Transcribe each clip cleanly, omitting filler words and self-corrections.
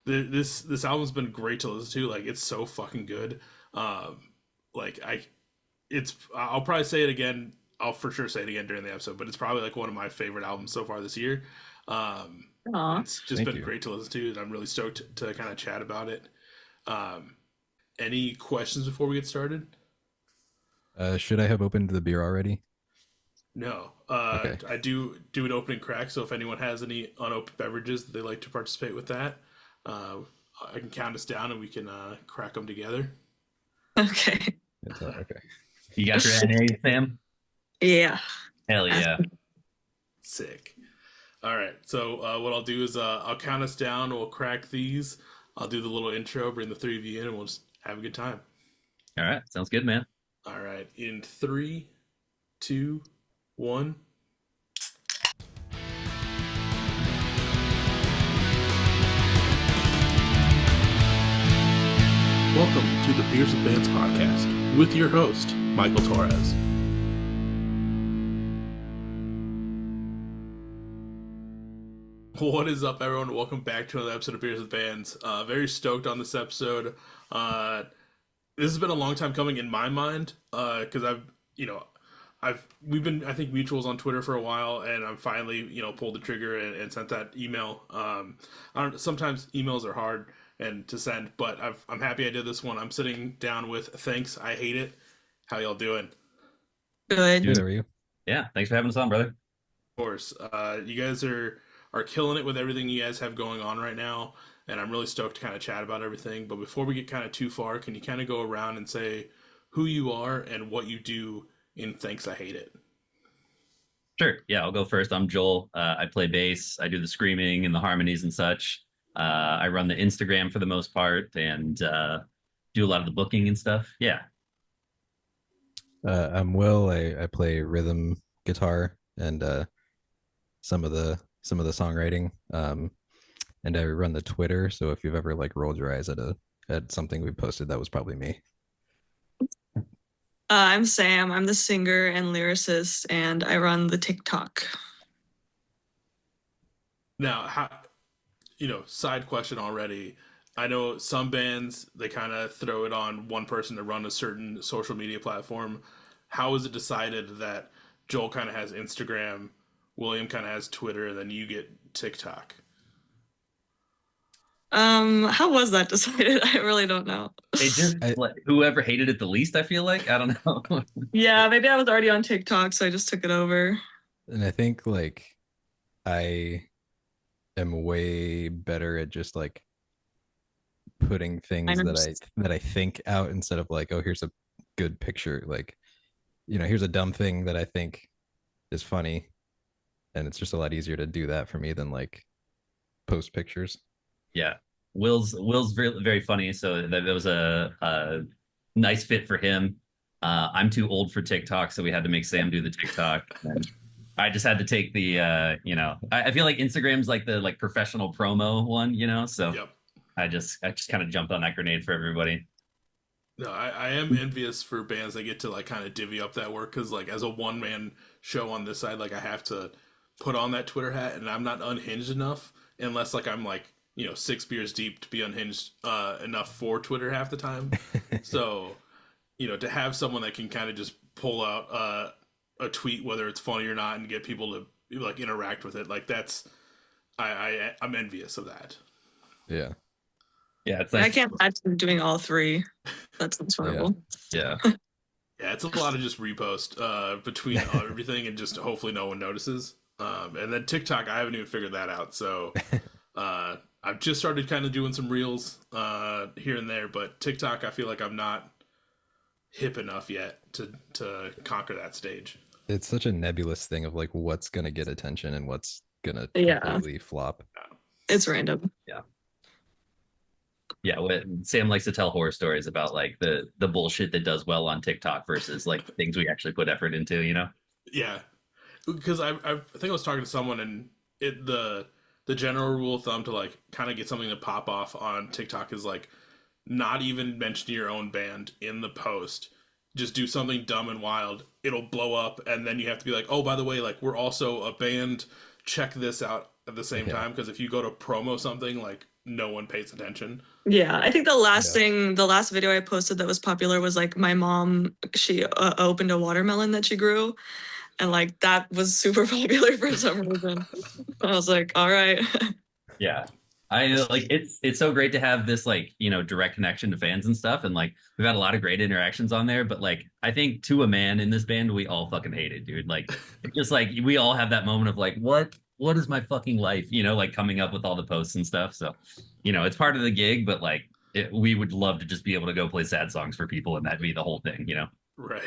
This album's been great to listen to. Like it's so fucking good. Um, like I'll probably say it again. I'll for sure say it again during the episode, but it's probably like one of my favorite albums so far this year. Um, Aw. it's just Thank been you. great to listen to, and I'm really stoked to kind of chat about it. Um, any questions before we get started? Should I have opened the beer already? No. Okay. I do an opening crack, so if anyone has any unopened beverages that they like to participate with that, uh, I can count us down and we can crack them together. Okay. Okay. You got your NA, Sam? Yeah. Hell yeah. Sick. All right. So what I'll do is I'll count us down. We'll crack these. I'll do the little intro, bring the three of you in, and we'll just have a good time. All right. Sounds good, man. All right. In three, two, one. Welcome to the Beers with Bands podcast with your host, Michael Torres. What is up, everyone? Welcome back to another episode of Beers with Bands. Very stoked on this episode. This has been a long time coming in my mind because we've been, I think, mutuals on Twitter for a while, and I'm finally, pulled the trigger and sent that email. Sometimes emails are hard and to send, but I'm happy I did this one. I'm sitting down with Thanks, I Hate It. How y'all doing? Good. Good. How are you? Yeah. Thanks for having us on, brother. Of course. You guys are killing it with everything you guys have going on right now, and I'm really stoked to kind of chat about everything. But before we get kind of too far, can you kind of go around and say who you are and what you do in Thanks, I Hate It? Sure. Yeah, I'll go first. I'm Joel. I play bass. I do the screaming and the harmonies and such. I run the Instagram for the most part and do a lot of the booking and stuff. Yeah. I'm Will. I play rhythm guitar and some of the songwriting. And I run the Twitter. So if you've ever like rolled your eyes at something we posted, that was probably me. I'm Sam. I'm the singer and lyricist, and I run the TikTok. Now, side question already. I know some bands, they kind of throw it on one person to run a certain social media platform. How is it decided that Joel kind of has Instagram, William kind of has Twitter, and then you get TikTok? How was that decided? I really don't know. It just like whoever hated it the least, I feel like. I don't know. Yeah, maybe I was already on TikTok, so I just took it over. And I think like I am way better at just like putting things that I think out instead of like, oh, here's a good picture. Like, here's a dumb thing that I think is funny. And it's just a lot easier to do that for me than like post pictures. Yeah. Will's very, very funny. So that was a nice fit for him. I'm too old for TikTok, so we had to make Sam do the TikTok. And I just had to take the I feel like Instagram's like the like professional promo one, so Yep. I just kind of jumped on that grenade for everybody. No, I am envious for bands that get to like kind of divvy up that work because like as a one man show on this side, like I have to put on that Twitter hat and I'm not unhinged enough unless like I'm like 6 beers deep to be unhinged enough for Twitter half the time. So to have someone that can kind of just pull out a tweet whether it's funny or not and get people to like interact with it, like that's I'm envious of that. Yeah. Yeah, it's I nice. can't imagine doing all three. That's horrible. Yeah. Yeah, it's a lot of just repost between everything and just hopefully no one notices. And then TikTok, I haven't even figured that out. So I've just started kind of doing some reels here and there, but TikTok, I feel like I'm not hip enough yet to conquer that stage. It's such a nebulous thing of like what's gonna get attention and what's gonna Yeah. completely flop. It's random. Yeah, Sam likes to tell horror stories about like the bullshit that does well on TikTok versus like things we actually put effort into, Yeah, because I think I was talking to someone and the general rule of thumb to like kind of get something to pop off on TikTok is like not even mention your own band in the post. Just do something dumb and wild. It'll blow up, and then you have to be like, oh, by the way, like we're also a band. Check this out at the same Yeah. time, because if you go to promo something, like no one pays attention. Yeah, I think the last Yeah. thing, the last video I posted that was popular was like my mom, she opened a watermelon that she grew, and like that was super popular for some reason. I was like, all right. Yeah. I like it's so great to have this like, direct connection to fans and stuff. And like we've had a lot of great interactions on there, but like I think to a man in this band, we all fucking hate it, dude. Like it's just like we all have that moment of like, what is my fucking life? Like coming up with all the posts and stuff. So, it's part of the gig, but like we would love to just be able to go play sad songs for people and that be the whole thing. Right.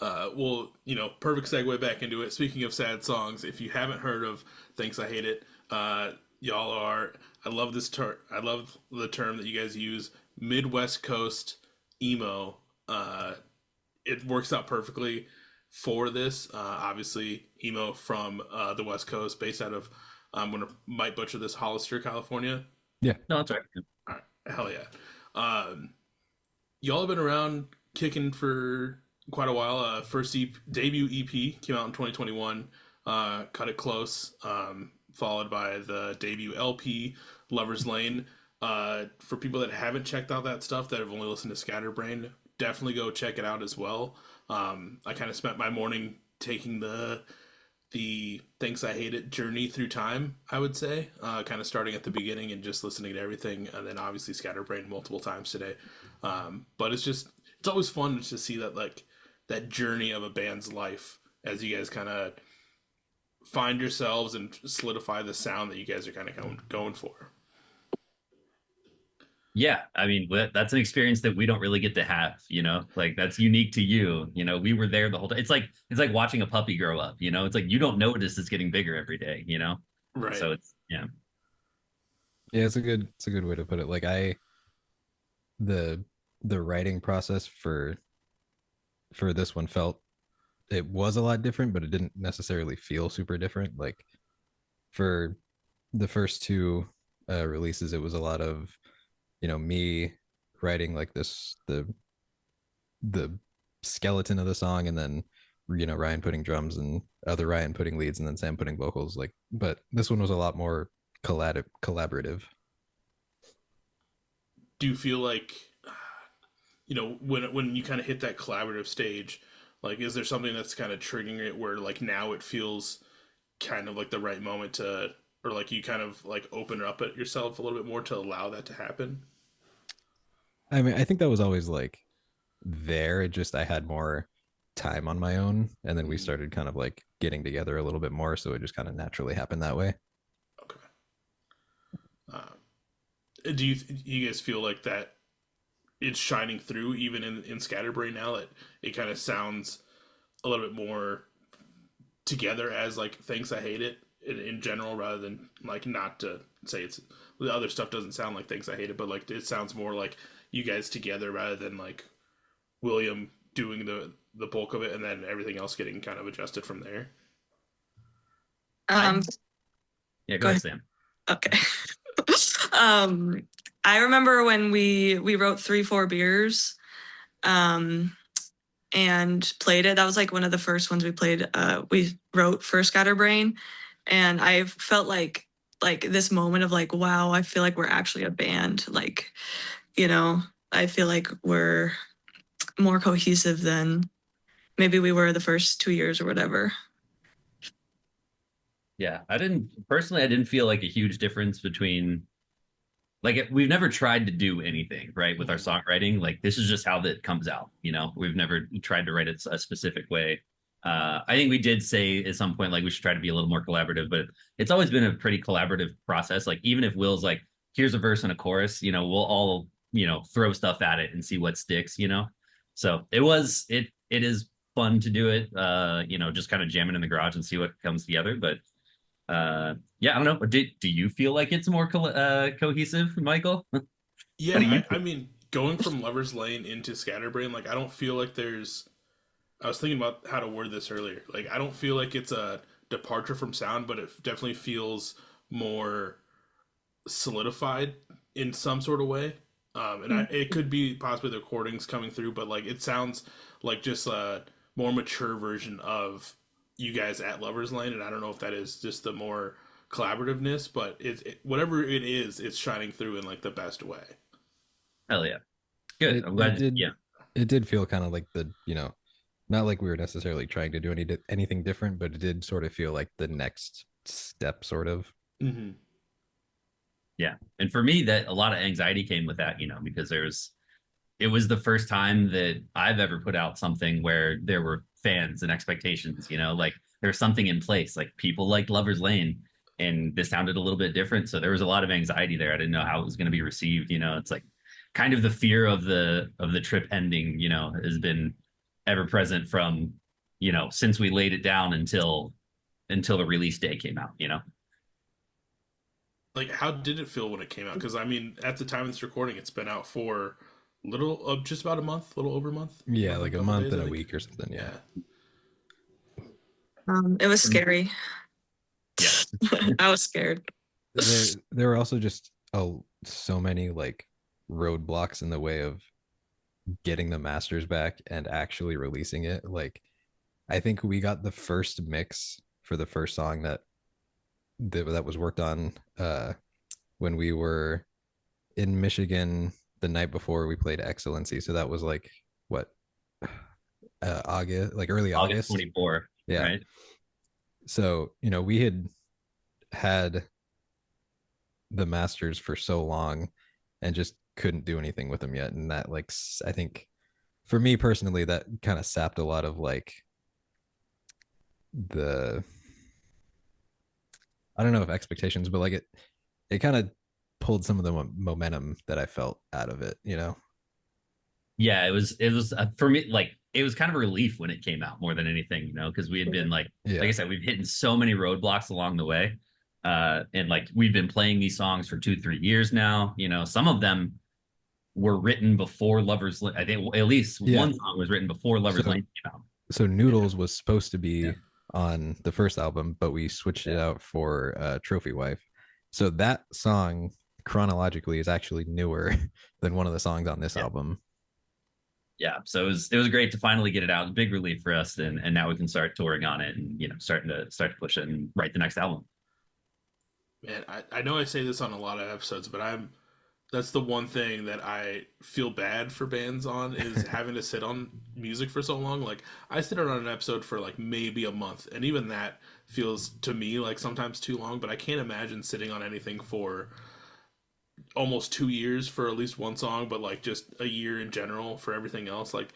Well, perfect segue back into it. Speaking of sad songs, if you haven't heard of Thanks I Hate It, y'all are, I love this term. I love the term that you guys use, Mid-Westcost Emo. It works out perfectly for this. Obviously, emo from the West Coast, based out of, might butcher this, Hollister, California. Yeah. No, that's right. All right. Hell yeah. Y'all have been around kicking for quite a while. First debut EP came out in 2021. Cut It Close, followed by the debut LP, Lover's Lane. For people that haven't checked out that stuff, that have only listened to Scatterbrain, definitely go check it out as well. I kind of spent my morning taking the Thanks I Hate It journey through time, I would say, kind of starting at the beginning and just listening to everything, and then obviously Scatterbrain multiple times today. But it's always fun to see that, like, that journey of a band's life as you guys kind of find yourselves and solidify the sound that you guys are kind of going for. Yeah, I mean, that's an experience that we don't really get to have, like that's unique to you. We were there the whole time. It's like watching a puppy grow up, it's like you don't notice it's getting bigger every day, Right. So it's, yeah. Yeah, it's a good way to put it. Like the writing process for this one it was a lot different, but it didn't necessarily feel super different. Like for the first two releases, it was a lot of me writing like the skeleton of the song, and then Ryan putting drums and other Ryan putting leads, and then Sam putting vocals. Like, but this one was a lot more collaborative. Do you feel like, when you kind of hit that collaborative stage, like, is there something that's kind of triggering it where like now it feels kind of like the right moment to, or like you kind of like open up at yourself a little bit more to allow that to happen? I mean, I think that was always like there. It just, I had more time on my own, and then we started kind of like getting together a little bit more, so it just kind of naturally happened that way. Okay. Do you guys feel like that it's shining through even in Scatterbrain now, that it kind of sounds a little bit more together as like Thanks I Hate It in general, rather than, like, not to say it's the other stuff doesn't sound like Thanks I Hate It, but like it sounds more like you guys together rather than like William doing the bulk of it and then everything else getting kind of adjusted from there? Yeah, go ahead, Sam. Okay. I remember when we wrote 3-4 Beers, and played it. That was like one of the first ones we played. We wrote for Scatterbrain, and I felt like this moment of like, wow, I feel like we're actually a band. Like, I feel like we're more cohesive than maybe we were the first 2 years or whatever. Yeah, I didn't feel like a huge difference between, like, we've never tried to do anything right with our songwriting. Like, this is just how that comes out. We've never tried to write it a specific way. I think we did say at some point like we should try to be a little more collaborative, but it's always been a pretty collaborative process. Like, even if Will's like, here's a verse and a chorus, we'll all throw stuff at it and see what sticks. So it is fun to do it. Just kind of jamming in the garage and see what comes together. But yeah, I don't know. Do you feel like it's more cohesive, Michael? Yeah, I mean, going from Lover's Lane into Scatterbrain, like, I don't feel like there's. I was thinking about how to word this earlier. Like, I don't feel like it's a departure from sound, but it definitely feels more solidified in some sort of way. It could be possibly the recordings coming through, but like it sounds like just a more mature version of you guys at Lovers Lane, and I don't know if that is just the more collaborativeness, but whatever it is, it's shining through in like the best way. Hell yeah. Good. It I'm it glad. did Yeah. it did feel kind of like not like we were necessarily trying to do anything different, but it did sort of feel like the next step, sort of. Mm-hmm. Yeah. And for me, that a lot of anxiety came with that, because it was the first time that I've ever put out something where there were fans and expectations, like there's something in place, like people liked Lover's Lane, and this sounded a little bit different. So there was a lot of anxiety there. I didn't know how it was going to be received. It's like kind of the fear of the trip ending, has been ever present from, since we laid it down until the release day came out. Like, how did it feel when it came out? Because I mean, at the time of this recording, it's been out for just about a month, a little over a month. Yeah, like a couple month days, and I a think. week or something. Yeah. It was scary. Yeah. I was scared. There were also just so many like roadblocks in the way of getting the masters back and actually releasing it. Like, I think we got the first mix for the first song that was worked on when we were in Michigan the night before we played Excellency. So that was like what, August, like early August August. 24. Yeah. Right. So we had the masters for so long and just couldn't do anything with them yet, and that, like, I think for me personally, that kind of sapped a lot of like the, I don't know if expectations, but like it kind of pulled some of the momentum that I felt out of it. Yeah, it was for me, like it was kind of a relief when it came out more than anything, because we had been like Yeah. I said, we've hit so many roadblocks along the way, and like we've been playing these songs for 2-3 years now. Some of them were written before Lovers Lane. I think at least Yeah. one song was written before Lovers Lane came out. So Noodles was supposed to be on the first album, but we switched it out for Trophy Wife. So that song chronologically is actually newer than one of the songs on this album. Yeah, so it was great to finally get it out. Big relief for us, and now we can start touring on it, and start to push it and write the next album. Man, I know I say this on a lot of episodes, but that's the one thing that I feel bad for bands on, is having to sit on music for so long. Like, I sit on an episode for like maybe a month, and even that feels to me like sometimes too long, but I can't imagine sitting on anything for almost 2 years for at least one song, but like just a year in general for everything else. Like,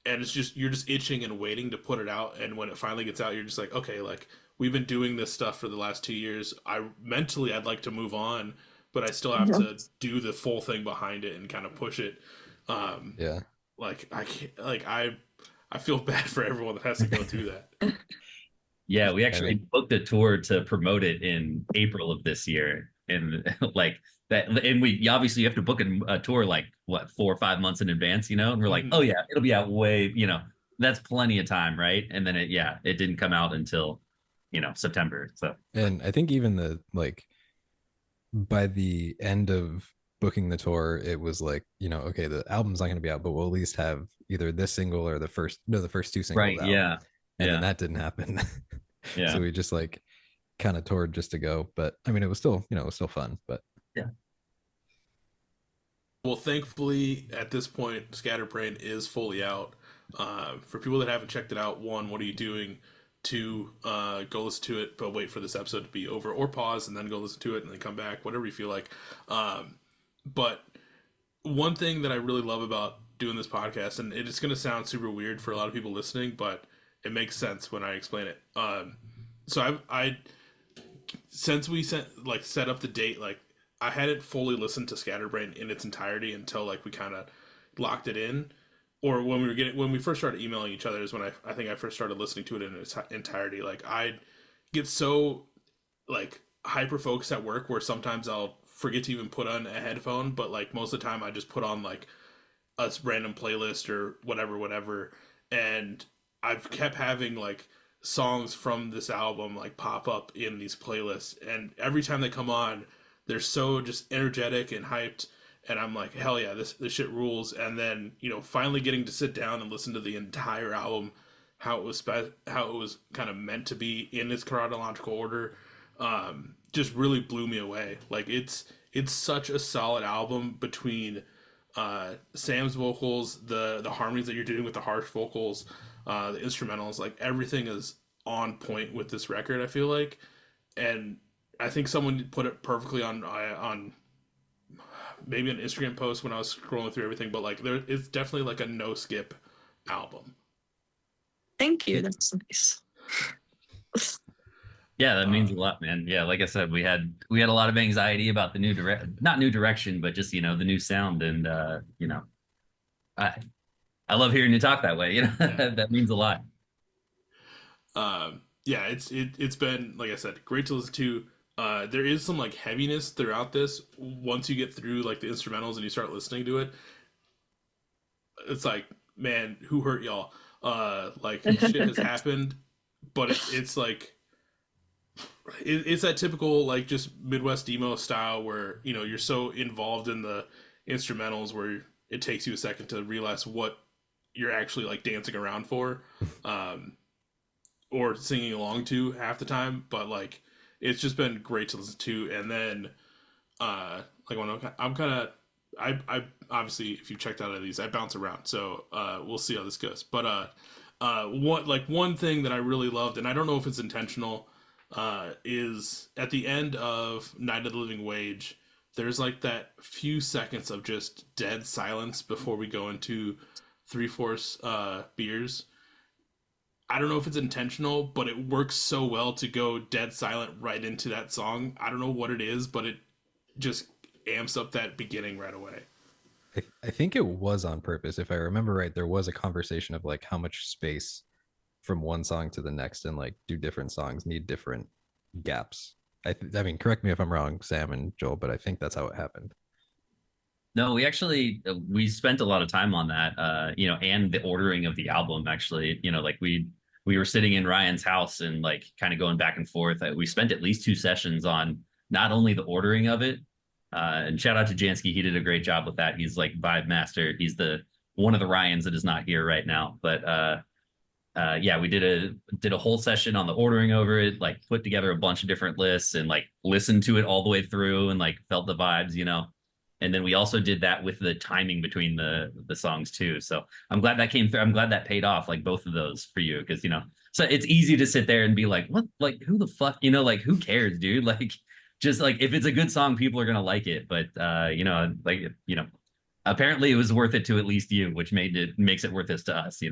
and it's just, you're just itching and waiting to put it out, and when it finally gets out, you're just like, okay, like, we've been doing this stuff for the last 2 years. I'd like to move on, but I still have to do the full thing behind it and kind of push it. Yeah. Like, I can't, like, I feel bad for everyone that has to go through that. Yeah, we actually booked a tour to promote it in April of this year, and like that, and we obviously you have to book a tour like what 4 or 5 months in advance, and we're like, oh yeah, it'll be out way, that's plenty of time, right? And then it didn't come out until September. So, and I think even by the end of booking the tour, it was like, okay, the album's not going to be out, but we'll at least have either this single or the first two singles right, out. yeah. And then that didn't happen. Yeah. So we just like kind of toured just to go, but I mean, it was still fun. But yeah. Well, thankfully at this point, Scatterbrain is fully out. For people that haven't checked it out, one, what are you doing? Two, go listen to it, but wait for this episode to be over, or pause and then go listen to it and then come back, whatever you feel like. But one thing that I really love about doing this podcast, and it's going to sound super weird for a lot of people listening, but it makes sense when I explain it. So I since we set up the date, like, I hadn't fully listened to Scatterbrain in its entirety until like we kind of locked it in, or when we first started emailing each other is when I think I first started listening to it in its entirety. Like, I get so like hyper focused at work where sometimes I'll forget to even put on a headphone, but like most of the time I just put on like a random playlist or whatever, and I've kept having like songs from this album like pop up in these playlists, and every time they come on, they're so just energetic and hyped, and I'm like, hell yeah, this shit rules. And then finally getting to sit down and listen to the entire album how it was kind of meant to be in its chronological order, just really blew me away. Like it's such a solid album between Sam's vocals, the harmonies that you're doing with the harsh vocals, the instrumentals, like everything is on point with this record. I feel like, and I think someone put it perfectly on maybe an Instagram post when I was scrolling through everything, but like there, it's definitely like a no skip album. Thank you. That's nice. Yeah, that means a lot, man. Yeah, like I said, we had a lot of anxiety about the not new direction, but just the new sound, and I I love hearing you talk that way. Yeah. That means a lot. Yeah, it's been like I said, great to listen to. There is some like heaviness throughout this. Once you get through like the instrumentals and you start listening to it, it's like, man, who hurt y'all? Like shit has happened, but it's like it's that typical like just Midwest emo style where you're so involved in the instrumentals where it takes you a second to realize what you're actually like dancing around for. Or singing along to half the time, but like it's just been great to listen to. And then like when I'm kind of I obviously, if you've checked out any of these, I bounce around, so we'll see how this goes. But one thing that I really loved, and I don't know if it's intentional, is at the end of Night of the Living Wage, there's like that few seconds of just dead silence before we go into three-fourths beers. I don't know if it's intentional, but it works so well to go dead silent right into that song. I don't know what it is, but it just amps up that beginning right away. I think it was on purpose. If I remember right, there was a conversation of like how much space from one song to the next, and like do different songs need different gaps. I mean, correct me if I'm wrong, Sam and Joel, but I think that's how it happened. No, we spent a lot of time on that, and the ordering of the album. Actually, like we were sitting in Ryan's house and like kind of going back and forth. We spent at least 2 sessions on not only the ordering of it, and shout out to Jansky, he did a great job with that. He's like vibe master. He's the one of the Ryans that is not here right now, but yeah, we did a whole session on the ordering over it, like put together a bunch of different lists and like listened to it all the way through and like felt the vibes. And then we also did that with the timing between the songs too. So I'm glad that came through. I'm glad that paid off, like both of those for you, because so it's easy to sit there and be like, what, like who the fuck, like who cares, dude? Like just like if it's a good song, people are gonna like it. But apparently it was worth it to at least you, which makes it worth this to us.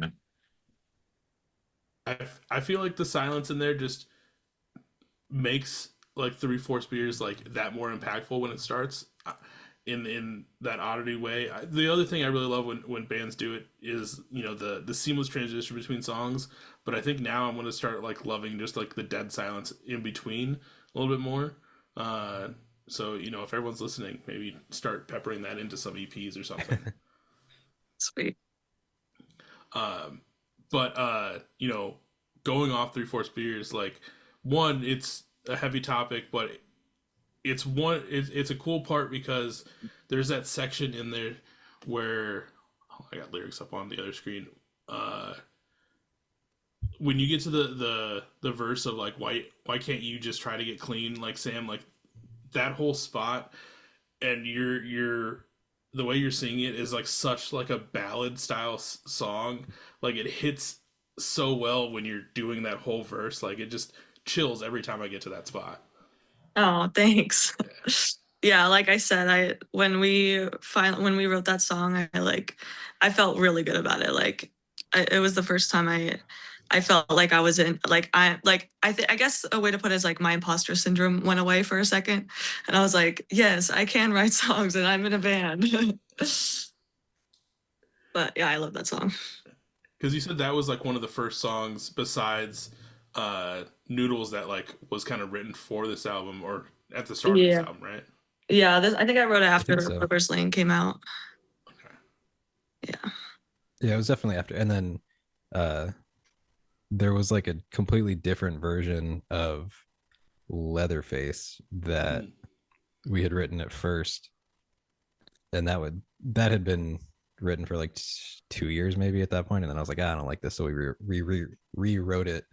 I feel like the silence in there just makes like three-fourths beers like that more impactful when it starts. In that oddity way. The other thing I really love when bands do it is the seamless transition between songs. But I think now I'm going to start like loving just like the dead silence in between a little bit more. So if everyone's listening, maybe start peppering that into some EPs or something. Sweet. But going off three-fourths beers, like one, it's a heavy topic, but it's a cool part because there's that section in there where I got lyrics up on the other screen. When you get to the verse of like why can't you just try to get clean, like Sam, like that whole spot, and you're the way you're singing it is like such like a ballad style song. Like it hits so well when you're doing that whole verse. Like it just chills every time I get to that spot. Oh, thanks. Yeah, like I said, when we wrote that song, I felt really good about it. Like it was the first time I felt like I was in I guess a way to put it is like my imposter syndrome went away for a second, and I was like, yes, I can write songs and I'm in a band. But yeah, I love that song. Because you said that was like one of the first songs besides Noodles that like was kind of written for this album or at the start of this album, right? Yeah, I think I wrote it after Lover's Lane came out. Okay. Yeah, it was definitely after. And then there was like a completely different version of Leatherface that we had written at first. And that had been written for like 2 years maybe at that point, and then I was like, I don't like this, so we rewrote it,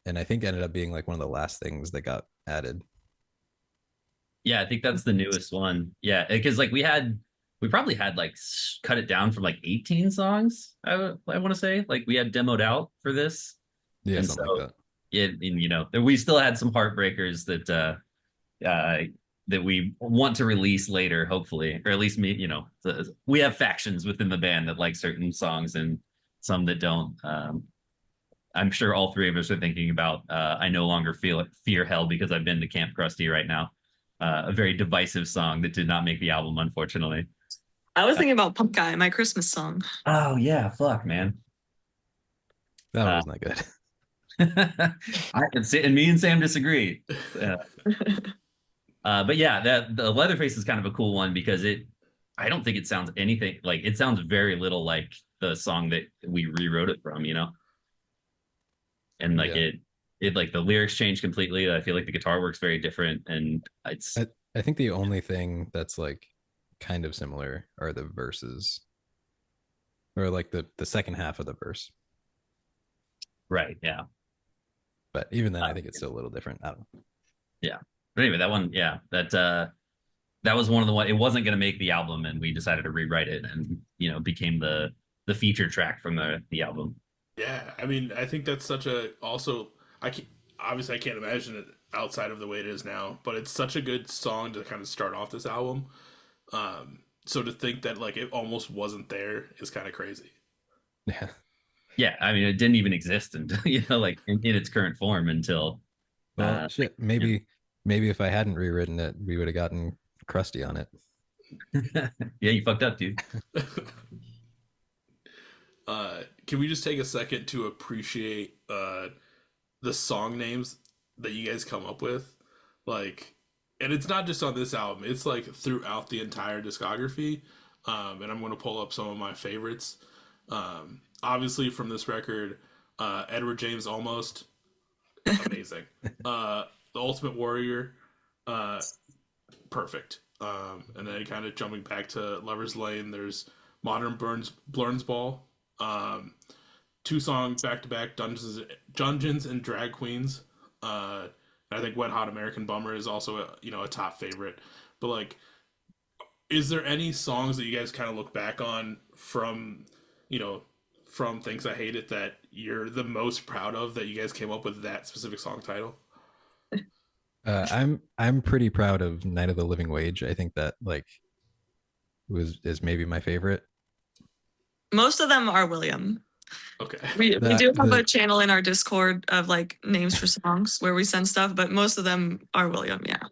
and I think it ended up being like one of the last things that got added. Yeah, I think that's the newest one. Yeah, because like we probably had like cut it down from like 18 songs. I want to say like we had demoed out for this, Yeah, and something so like that. and you know we still had some heartbreakers that we want to release later, hopefully, or at least me. You know, we have factions within the band that like certain songs and some that don't. I'm sure all three of us are thinking about I no longer fear hell because I've been to Camp Krusty right now. A very divisive song that did not make the album, unfortunately. I was thinking about Punk Guy, my Christmas song. Oh yeah, fuck man. That one wasn't that good. And me and Sam disagree. But yeah, that the Leatherface is kind of a cool one because I don't think it sounds anything like it sounds very little like the song that we rewrote it from, you know. And like it like the lyrics change completely. I feel like the guitar works very different, and it's. I think the only thing that's like kind of similar are the verses, or like the second half of the verse. Right. Yeah. But even then, I think it's still a little different. I don't know. Yeah. But anyway, that one, yeah, that was one of the one. It wasn't going to make the album, and we decided to rewrite it, and you know, became the feature track from the album. Yeah, I mean, I think that's such a also. Obviously I can't imagine it outside of the way it is now, but it's such a good song to kind of start off this album. So to think that like it almost wasn't there is kind of crazy. Yeah. Yeah, I mean, it didn't even exist until you know, like in its current form until. Well, shit. Maybe if I hadn't rewritten it, we would have gotten Krusty on it. Yeah, you fucked up, dude. Can we just take a second to appreciate the song names that you guys come up with? Like, and it's not just on this album, it's like throughout the entire discography. And I'm going to pull up some of my favorites. Obviously from this record, Edward James Almost, amazing. The Ultimate Warrior, perfect. And then kind of jumping back to Lover's Lane, there's Modern Blurns Ball, 2-song back-to-back Dungeons and Drag Queens. I think Wet Hot American Bummer is also a top favorite. But like, is there any songs that you guys kind of look back on from Things I Hate It that you're the most proud of that you guys came up with that specific song title? I'm pretty proud of Night of the Living Wage. I think that like is maybe my favorite. Most of them are William. Okay. We do have a channel in our Discord of like names for songs where we send stuff, but most of them are William. Yeah.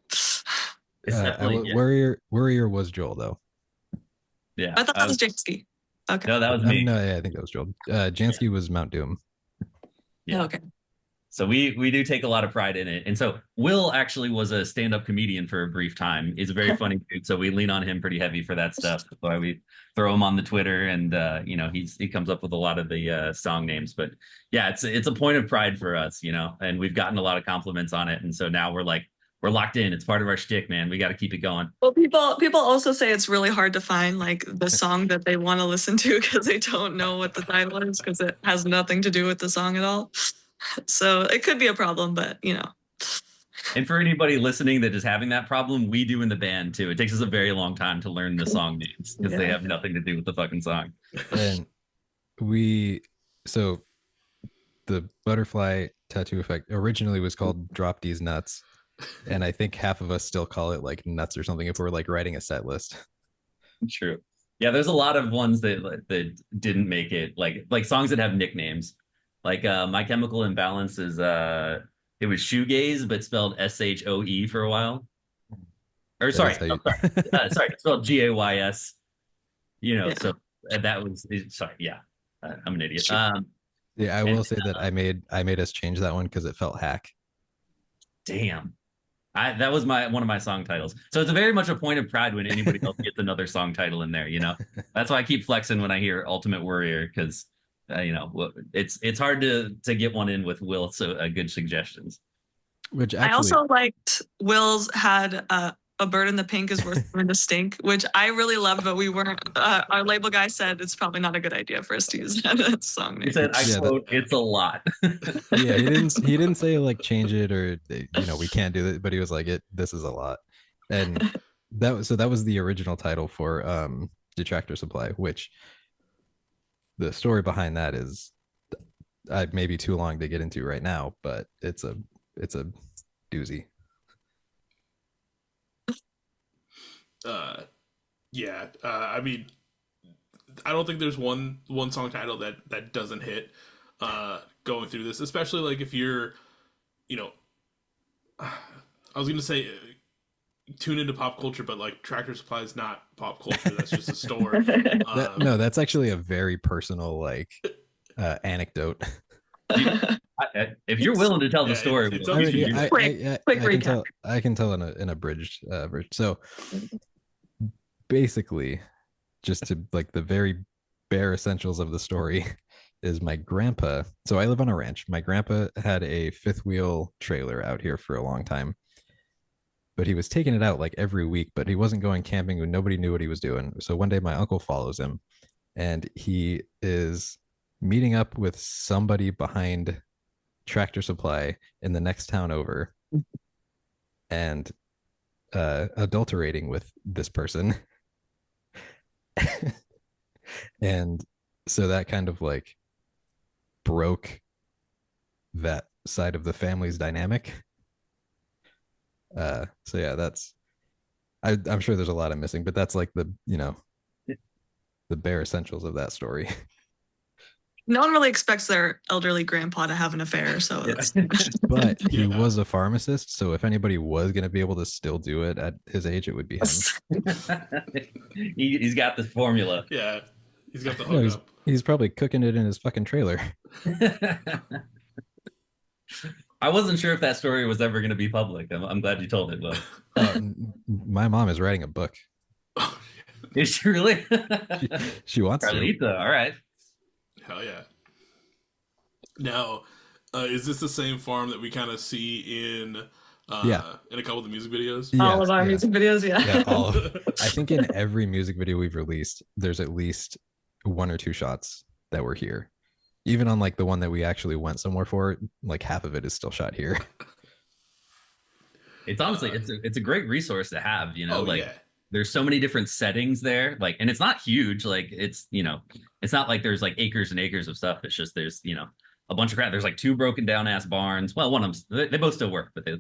Worrier was Joel though. Yeah. I thought that was Jansky. Okay. No, that was me. No, yeah, I think that was Joel. Jansky was Mount Doom. Yeah. Oh, okay. So we do take a lot of pride in it. And so Will actually was a stand-up comedian for a brief time. He's a very funny dude. So we lean on him pretty heavy for that stuff. That's why we throw him on the Twitter, and he comes up with a lot of the song names. But yeah, it's a point of pride for us, and we've gotten a lot of compliments on it. And so now we're locked in. It's part of our shtick, man. We got to keep it going. Well, people also say it's really hard to find like the song that they want to listen to because they don't know what the title is because it has nothing to do with the song at all. So it could be a problem, but And for anybody listening that is having that problem, we do in the band too. It takes us a very long time to learn the song names because they have nothing to do with the fucking song. And so the butterfly tattoo effect originally was called Drop These Nuts. And I think half of us still call it like nuts or something if we're like writing a set list. True. Yeah, there's a lot of ones that didn't make it, like songs that have nicknames. Like My Chemical Imbalance is it was shoegaze but spelled SHOE for a while. Or sorry, sorry, it's spelled GAYS. So that was sorry. Yeah, I'm an idiot. Yeah, I will say that I made us change that one because it felt hack. Damn. That was one of my song titles. So it's very much a point of pride when anybody else gets another song title in there. That's why I keep flexing when I hear Ultimate Warrior because. It's hard to get one in with Will. So good suggestions. Which actually, I also liked Will's had A Bird in the Pink is Worth Having to Stink, which I really loved, but we weren't. Our label guy said it's probably not a good idea for us to use that song name. He said, "I quote, it's a lot." Yeah, he didn't say like change it or we can't do it, but he was like this is a lot. And that was the original title for Detractor Supply, which the story behind that is maybe too long to get into right now, but it's a doozy. I mean, I don't think there's one song title that doesn't hit going through this, especially like if you're, I was gonna say tune into pop culture, but like Tractor Supply is not pop culture. That's just a store. No, that's actually a very personal like anecdote. If you're willing to tell the story, I can tell in a bridged version. So basically, just to like the very bare essentials of the story is my grandpa. So I live on a ranch. My grandpa had a fifth wheel trailer out here for a long time, but he was taking it out like every week, but he wasn't going camping and nobody knew what he was doing. So one day my uncle follows him and he is meeting up with somebody behind Tractor Supply in the next town over and adulterating with this person. And so that kind of like broke that side of the family's dynamic. So yeah, that's I'm sure there's a lot of missing, but that's like the the bare essentials of that story. No one really expects their elderly grandpa to have an affair, so it's but he was a pharmacist, so if anybody was going to be able to still do it at his age, it would be him. He's got the formula. Yeah, he's got the hookup. He's probably cooking it in his fucking trailer. I wasn't sure if that story was ever going to be public. I'm glad you told it, though. My mom is writing a book. Is she really? she wants Carlita, to. All right. Hell yeah. Now, is this the same farm that we kind of see in a couple of the music videos? All of our music videos, yeah. All I think in every music video we've released, there's at least one or two shots that were here. Even on like the one that we actually went somewhere for, like half of it is still shot here. It's honestly, it's a great resource to have, Yeah. There's so many different settings there, like, and it's not huge. Like it's not like there's like acres and acres of stuff. It's just there's a bunch of crap. There's like 2 broken down ass barns. Well, one of them, they both still work, but they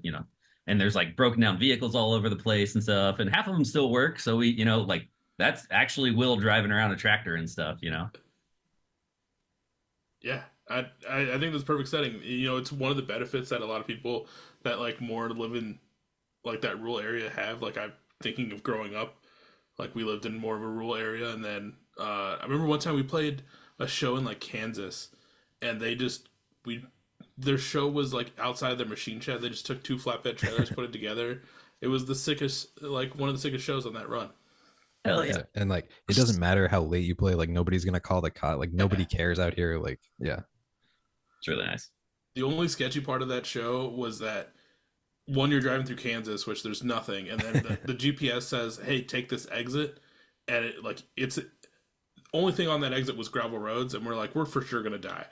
and there's like broken down vehicles all over the place and stuff, and half of them still work. So we like that's actually Will driving around a tractor and stuff. Yeah, I think that's perfect setting. It's one of the benefits that a lot of people that like more live in like that rural area have. Like I'm thinking of growing up, like we lived in more of a rural area, and then I remember one time we played a show in like Kansas, and their show was like outside of their machine shed. They just took 2 flatbed trailers, put it together. It was the sickest, like one of the sickest shows on that run. Hell yeah. And like it doesn't matter how late you play, like nobody's gonna call the cop, like nobody cares out here. Like it's really nice. The only sketchy part of that show was that one, you're driving through Kansas, which there's nothing, and then the GPS says, "Hey, take this exit," and it's only thing on that exit was gravel roads, and we're like, we're for sure gonna die.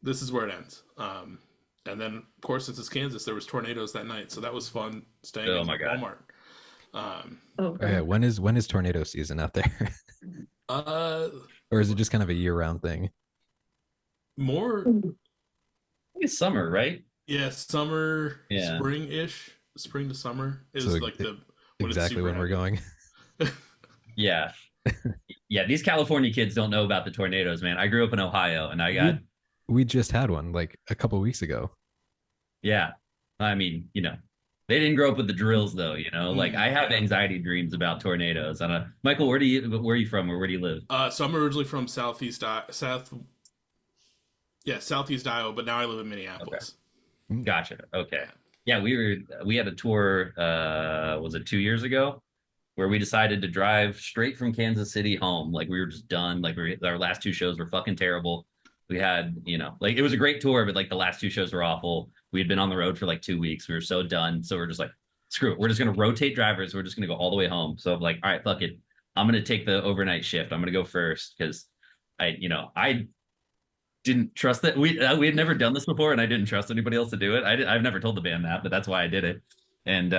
This is where it ends. And then of course since it's Kansas, there was tornadoes that night, so that was fun staying in Walmart. When is tornado season out there? Or is it just kind of a year-round thing? More It's summer, right? Yeah, summer, spring-ish. Spring to summer is so like exactly when we're going. Yeah. These California kids don't know about the tornadoes, man. I grew up in Ohio, and we just had one like a couple weeks ago. Yeah, I mean, they didn't grow up with the drills, though. Like I have anxiety dreams about tornadoes. Michael, where are you from, or where do you live? So I'm originally from Southeast Iowa, but now I live in Minneapolis. Okay. Gotcha. Okay. Yeah, we had a tour. Was it 2 years ago, where we decided to drive straight from Kansas City home? Like we were just done. Like our last 2 shows were fucking terrible. We had, like it was a great tour, but like the last 2 shows were awful. We had been on the road for like 2 weeks. We were so done. So we're just like, screw it. We're just gonna rotate drivers. We're just gonna go all the way home. So I'm like, all right, fuck it. I'm gonna take the overnight shift. I'm gonna go first because I didn't trust that we had never done this before, and I didn't trust anybody else to do it. I've never told the band that, but that's why I did it. And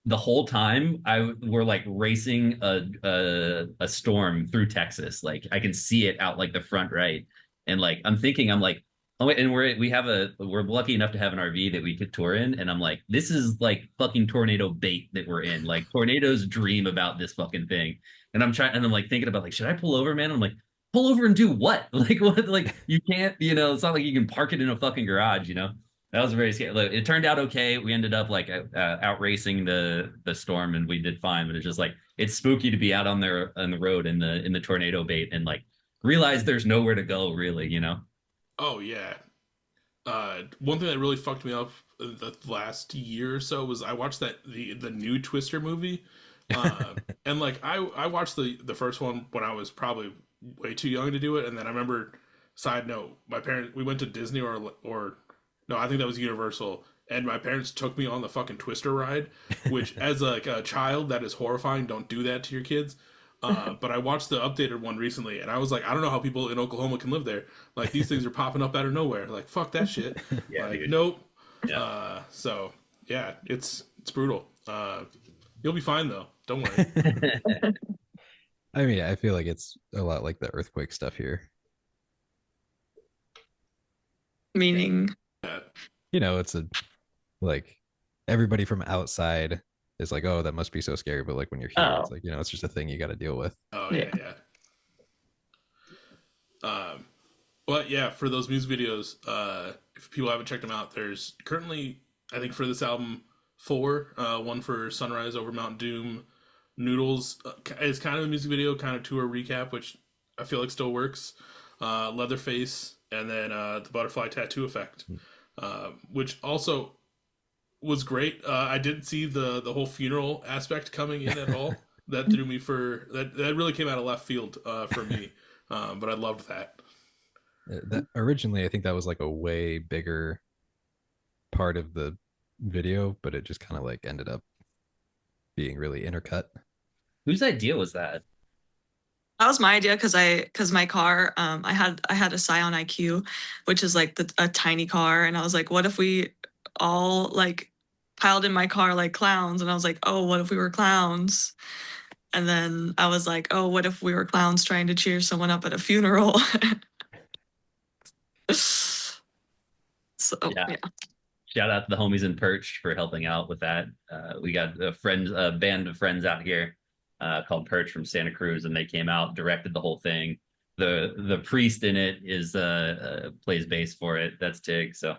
the whole time we're like racing a storm through Texas. Like I can see it out like the front right, and like I'm like, oh wait, and we're lucky enough to have an RV that we could tour in, and I'm like, this is like fucking tornado bait that we're in. Like tornadoes dream about this fucking thing, and I'm like thinking about like, should I pull over, man? I'm like, pull over and do what? Like what? Like you can't, it's not like you can park it in a fucking garage, That was very scary. Look, it turned out okay. We ended up like out racing the storm, and we did fine. But it's just like it's spooky to be out on the road in the tornado bait and like realize there's nowhere to go really. Oh yeah. One thing that really fucked me up the last year or so was I watched the new Twister movie, and like I watched the first one when I was probably way too young to do it, and then I remember. Side note: my parents, we went to Disney or no, I think that was Universal, and my parents took me on the fucking Twister ride, which as like a child that is horrifying. Don't do that to your kids. But I watched the updated one recently, and I was like, I don't know how people in Oklahoma can live there. Like these things are popping up out of nowhere. Like fuck that shit. Yeah, like, dude. nope. Yeah. So yeah, it's brutal. You'll be fine though. Don't worry. I mean, I feel like it's a lot like the earthquake stuff here. Meaning, It's like everybody from outside is like, oh, that must be so scary. But like when you're here, it's like, it's just a thing you got to deal with. Oh yeah. But yeah, for those music videos, if people haven't checked them out, there's currently, I think for this album, 4, one for Sunrise Over Mount Doom, Noodles is kind of a music video, kind of tour recap, which I feel like still works. Leatherface, and then the Butterfly Tattoo Effect, which also was great. I didn't see the whole funeral aspect coming in at all. That threw me that really came out of left field for me, but I loved that. That originally, I think that was like a way bigger part of the video, but it just kind of like ended up being really intercut. Whose idea was that? that was my idea because my car, I had a Scion IQ, which is like a tiny car, and I was like, what if we all like piled in my car like clowns? And I was like, oh, what if we were clowns? And then I was like, oh, what if we were clowns trying to cheer someone up at a funeral? So yeah. Shout out to the homies in Perch for helping out with that. We got a band of friends out here called Perch from Santa Cruz, and they came out, directed the whole thing. The priest in it plays bass for it. That's Tig. So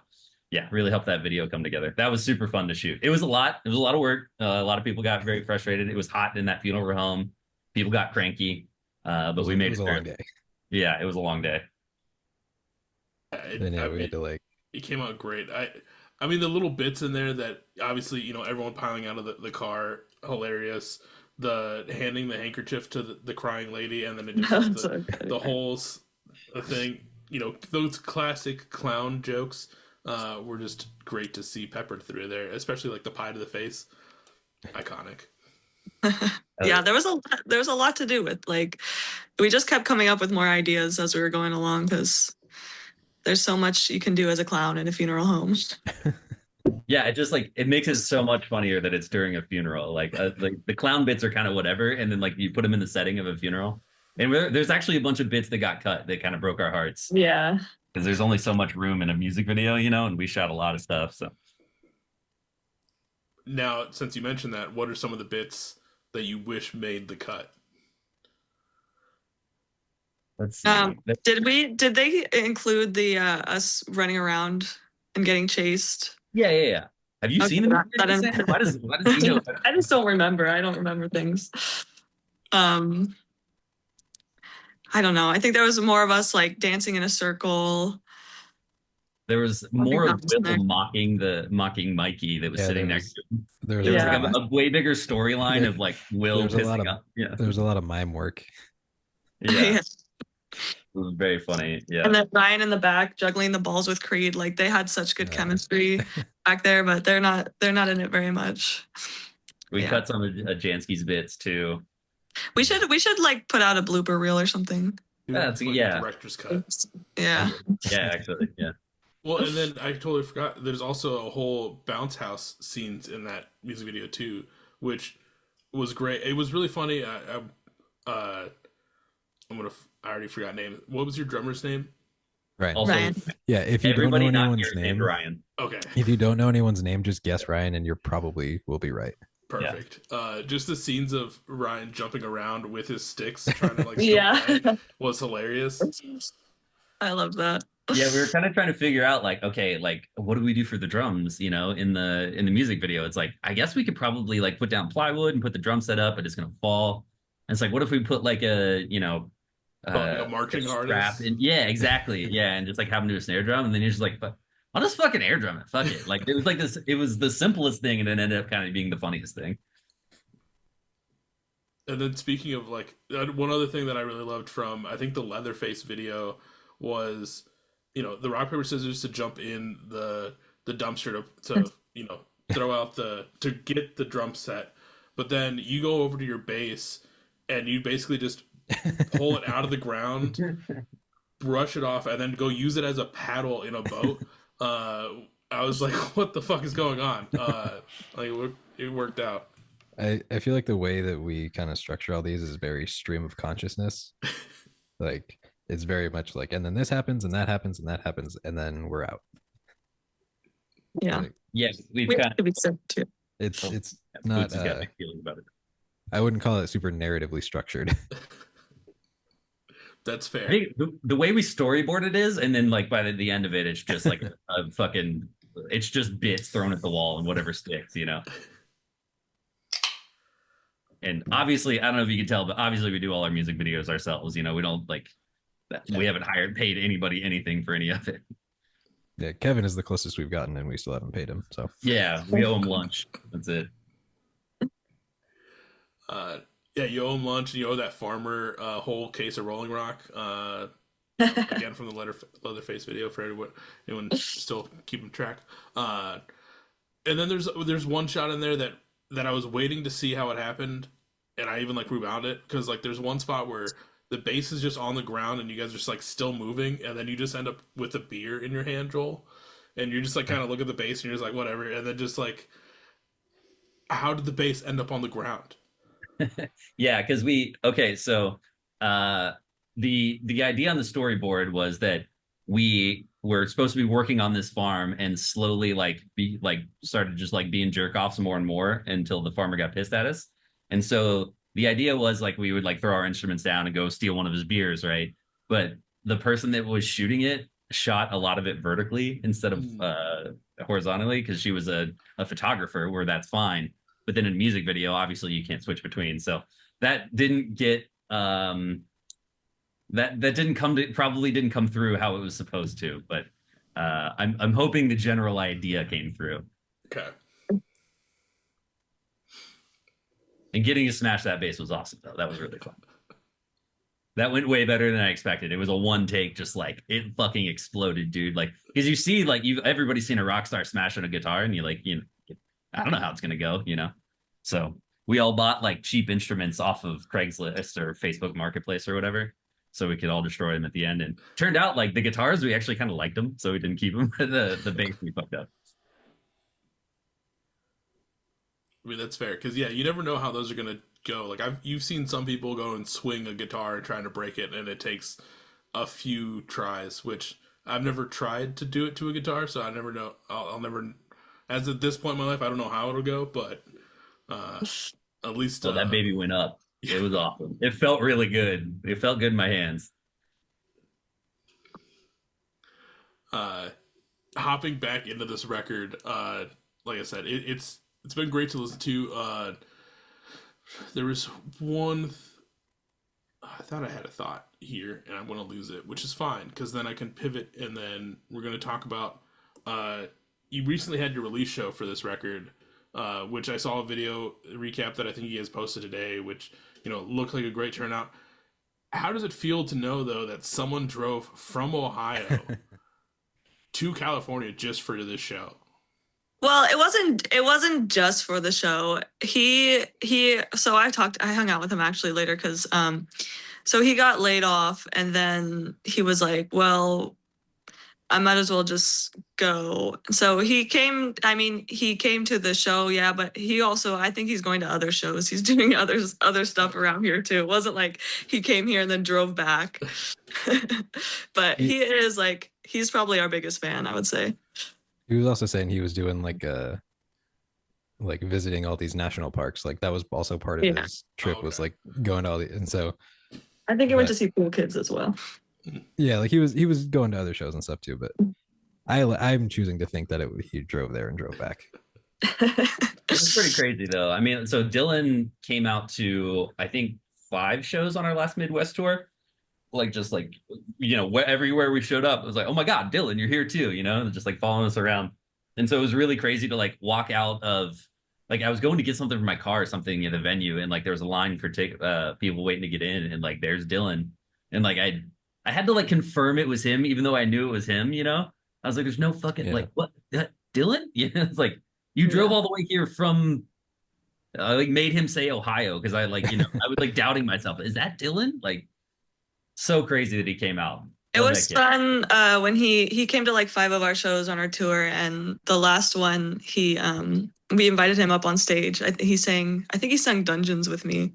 yeah, really helped that video come together. That was super fun to shoot. It was a lot. It was a lot of work. A lot of people got very frustrated. It was hot in that funeral home. People got cranky, but we made it. It was a long day. Yeah, it was a long day. Then we had to like. It came out great. I mean, the little bits in there that obviously, everyone piling out of the car, hilarious. The handing the handkerchief to the crying lady, and then it just the whole thing. Those classic clown jokes were just great to see peppered through there, especially like the pie to the face. Iconic. Yeah, there was a lot to do with, like, we just kept coming up with more ideas as we were going along because there's so much you can do as a clown in a funeral home. Yeah, it just it makes it so much funnier that it's during a funeral. Like the clown bits are kind of whatever, and then like you put them in the setting of a funeral. And there's actually a bunch of bits that got cut that kind of broke our hearts. Yeah, because there's only so much room in a music video, and we shot a lot of stuff. So now, since you mentioned that, what are some of the bits that you wish made the cut? Let's see. Did they include the us running around and getting chased? Yeah. Have you seen them? Why does he know that? I just don't remember. I don't remember things. I don't know. I think there was more of us like dancing in a circle. There was more of Will mocking Mikey that was sitting next to him. There was like a way bigger storyline of like Will pissing up. Yeah, there was a lot of mime work. Yeah. was very funny. Yeah. And then Ryan in the back juggling the balls with Creed. Like they had such good chemistry back there, but they're not in it very much. We Yeah. cut some of Jansky's bits too. We should like put out a blooper reel or something. That's like yeah. director's cut. Yeah. Yeah, actually, yeah. Well, and then I totally forgot. There's also a whole bounce house scenes in that music video too, which was great. It was really funny. I already forgot name. What was your drummer's name? Ryan. Also, Ryan. Yeah, if you don't everybody know not anyone's here named name, Ryan. Okay, if you don't know anyone's name, just guess Ryan, and you're probably will be right. perfect. Just the scenes of Ryan jumping around with his sticks, trying to like Yeah. play was hilarious. I love that. Yeah, we were kind of trying to figure out like, okay, like what do we do for the drums, you know, in the music video? It's like, I guess we could probably like put down plywood and put the drum set up, but it's gonna fall. And it's like, what if we put like a, you know, Like a marching strap harness. in? Yeah, exactly. Yeah, and just like have him do a snare drum, and then you're just like, but I'll just fucking air drum it. Fuck it. Like it was like this, it was the simplest thing, and it ended up kind of being the funniest thing. And then speaking of like one other thing that I really loved from I think the Leatherface video was, you know, the rock paper scissors to jump in the dumpster to you know throw out to get the drum set, but then you go over to your bass and you basically just pull it out of the ground, brush it off, and then go use it as a paddle in a boat. I was like, what the fuck is going on? Like it worked out. I feel like the way that we kind of structure all these is very stream of consciousness. Like it's very much like, and then this happens, and that happens, and that happens, and then we're out. Yeah. Like, Yeah, we've We got have to be sick too. it's not not. got mixed feelings about it. I wouldn't call it super narratively structured. That's fair. I think the way we storyboard it is, and then like by the end of it, it's just like a fucking, it's just bits thrown at the wall and whatever sticks, you know. And obviously, I don't know if you can tell, but obviously we do all our music videos ourselves. You know, we don't like, we haven't paid anybody anything for any of it. Yeah, Kevin is the closest we've gotten, and we still haven't paid him. So Yeah, we owe him lunch. That's it. Yeah, you owe him lunch, and you owe that farmer a whole case of Rolling Rock. Again, from the Leatherface video for anyone still keeping track. And then there's one shot in there that I was waiting to see how it happened, and I even like rewound it because like there's one spot where the bass is just on the ground and you guys are just like still moving, and then you just end up with a beer in your hand, Joel, and you're just like kind of look at the bass and you're just like whatever, and then just like, how did the bass end up on the ground? Yeah, because so the idea on the storyboard was that we were supposed to be working on this farm and slowly started just like being jerk offs more and more until the farmer got pissed at us. And so the idea was like we would like throw our instruments down and go steal one of his beers, right? But the person that was shooting it shot a lot of it vertically instead of horizontally because she was a photographer, where that's fine. But then in music video, obviously you can't switch between. So that didn't get that probably didn't come through how it was supposed to. But I'm hoping the general idea came through. Okay. And getting to smash that bass was awesome though. That was really fun. That went way better than I expected. It was a one take, just like it fucking exploded, dude. Like because you see, like everybody's seen a rock star smash on a guitar, and you like I don't know how it's gonna go, you know. So we all bought like cheap instruments off of Craigslist or Facebook Marketplace or whatever, so we could all destroy them at the end. And turned out like the guitars, we actually kind of liked them, so we didn't keep them. the bass we fucked up. I mean that's fair because yeah, you never know how those are gonna go. Like you've seen some people go and swing a guitar and trying to break it, and it takes a few tries, which I've never tried to do it to a guitar, so I never know. I'll never. As at this point in my life, I don't know how it'll go, but at least So that baby went up. It was awesome. It felt really good. It felt good in my hands. Hopping back into this record, like I said, it's been great to listen to. There was one. I thought I had a thought here, and I'm going to lose it, which is fine because then I can pivot, and then we're going to talk about. You recently had your release show for this record, which I saw a video recap that I think you guys posted today, which looked like a great turnout. How does it feel to know though that someone drove from Ohio to California just for this show? Well, it wasn't just for the show. So I hung out with him actually later because so he got laid off and then he was like, well, I might as well just go. So he came to the show, yeah, but he also, I think he's going to other shows. He's doing other stuff around here too. It wasn't like he came here and then drove back. But He, he's probably our biggest fan, I would say. he was also saying he was doing like visiting all these national parks. Like that was also part of Yeah. his trip, Oh, was okay. like going to all the, and so I think he went But- to see Cool Kids as well. yeah, like he was going to other shows and stuff too. But I'm choosing to think that he drove there and drove back. It's pretty crazy though. I mean, so Dylan came out to I think 5 shows on our last Midwest tour. Like just like everywhere we showed up, it was like, oh my god, Dylan, you're here too, just like following us around. And so it was really crazy to like walk out of like I was going to get something from my car or something in the venue, and like there was a line for people waiting to get in, and like there's Dylan, and like I had to like confirm it was him, even though I knew it was him. I was like, there's no fucking Yeah. like what Dylan? It's like you drove all the way here from. I like made him say Ohio because I like I was like doubting myself. Is that Dylan? Like so crazy that he came out. It Love was that kid. fun when he came to like 5 of our shows on our tour, and the last one we invited him up on stage. I think he sang Dungeons with me,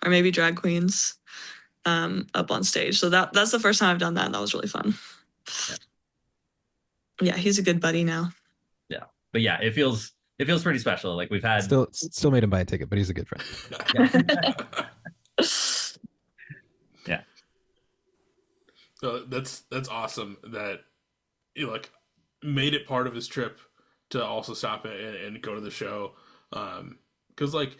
or maybe Drag Queens up on stage. So that's the first time I've done that, and that was really fun. Yeah, he's a good buddy now. Yeah, but yeah, it feels pretty special. Like we've had Still made him buy a ticket, but he's a good friend. Yeah. So that's awesome that he like made it part of his trip to also stop and go to the show. Because like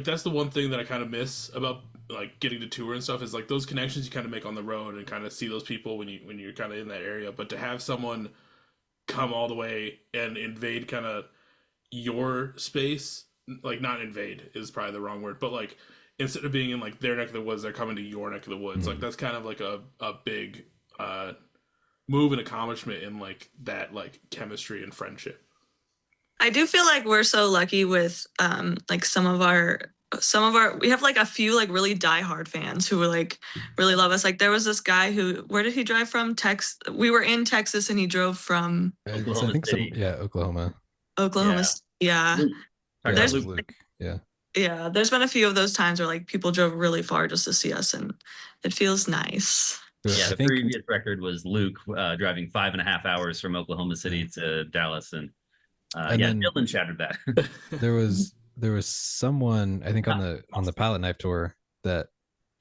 that's the one thing that I kind of miss about like getting to tour and stuff is like those connections you kind of make on the road and kind of see those people when you're kind of in that area. But to have someone come all the way and invade kind of your space, like not invade is probably the wrong word, but like instead of being in like their neck of the woods, they're coming to your neck of the woods. Like that's kind of like a big move and accomplishment in like that like chemistry and friendship. I do feel like we're so lucky with like some of our we have like a few like really diehard fans who were like really love us. Like there was this guy where did he drive from? We were in Texas and he drove from Oklahoma I think City. Oklahoma. Oklahoma. Yeah. Yeah, There's- that was Luke. Yeah. Yeah, there's been a few of those times where like people drove really far just to see us, and it feels nice. Yeah, I the think previous record was Luke driving 5.5 hours from Oklahoma City to Dallas, and then- Dylan shattered that. there was someone, I think on the Palette Knife tour, that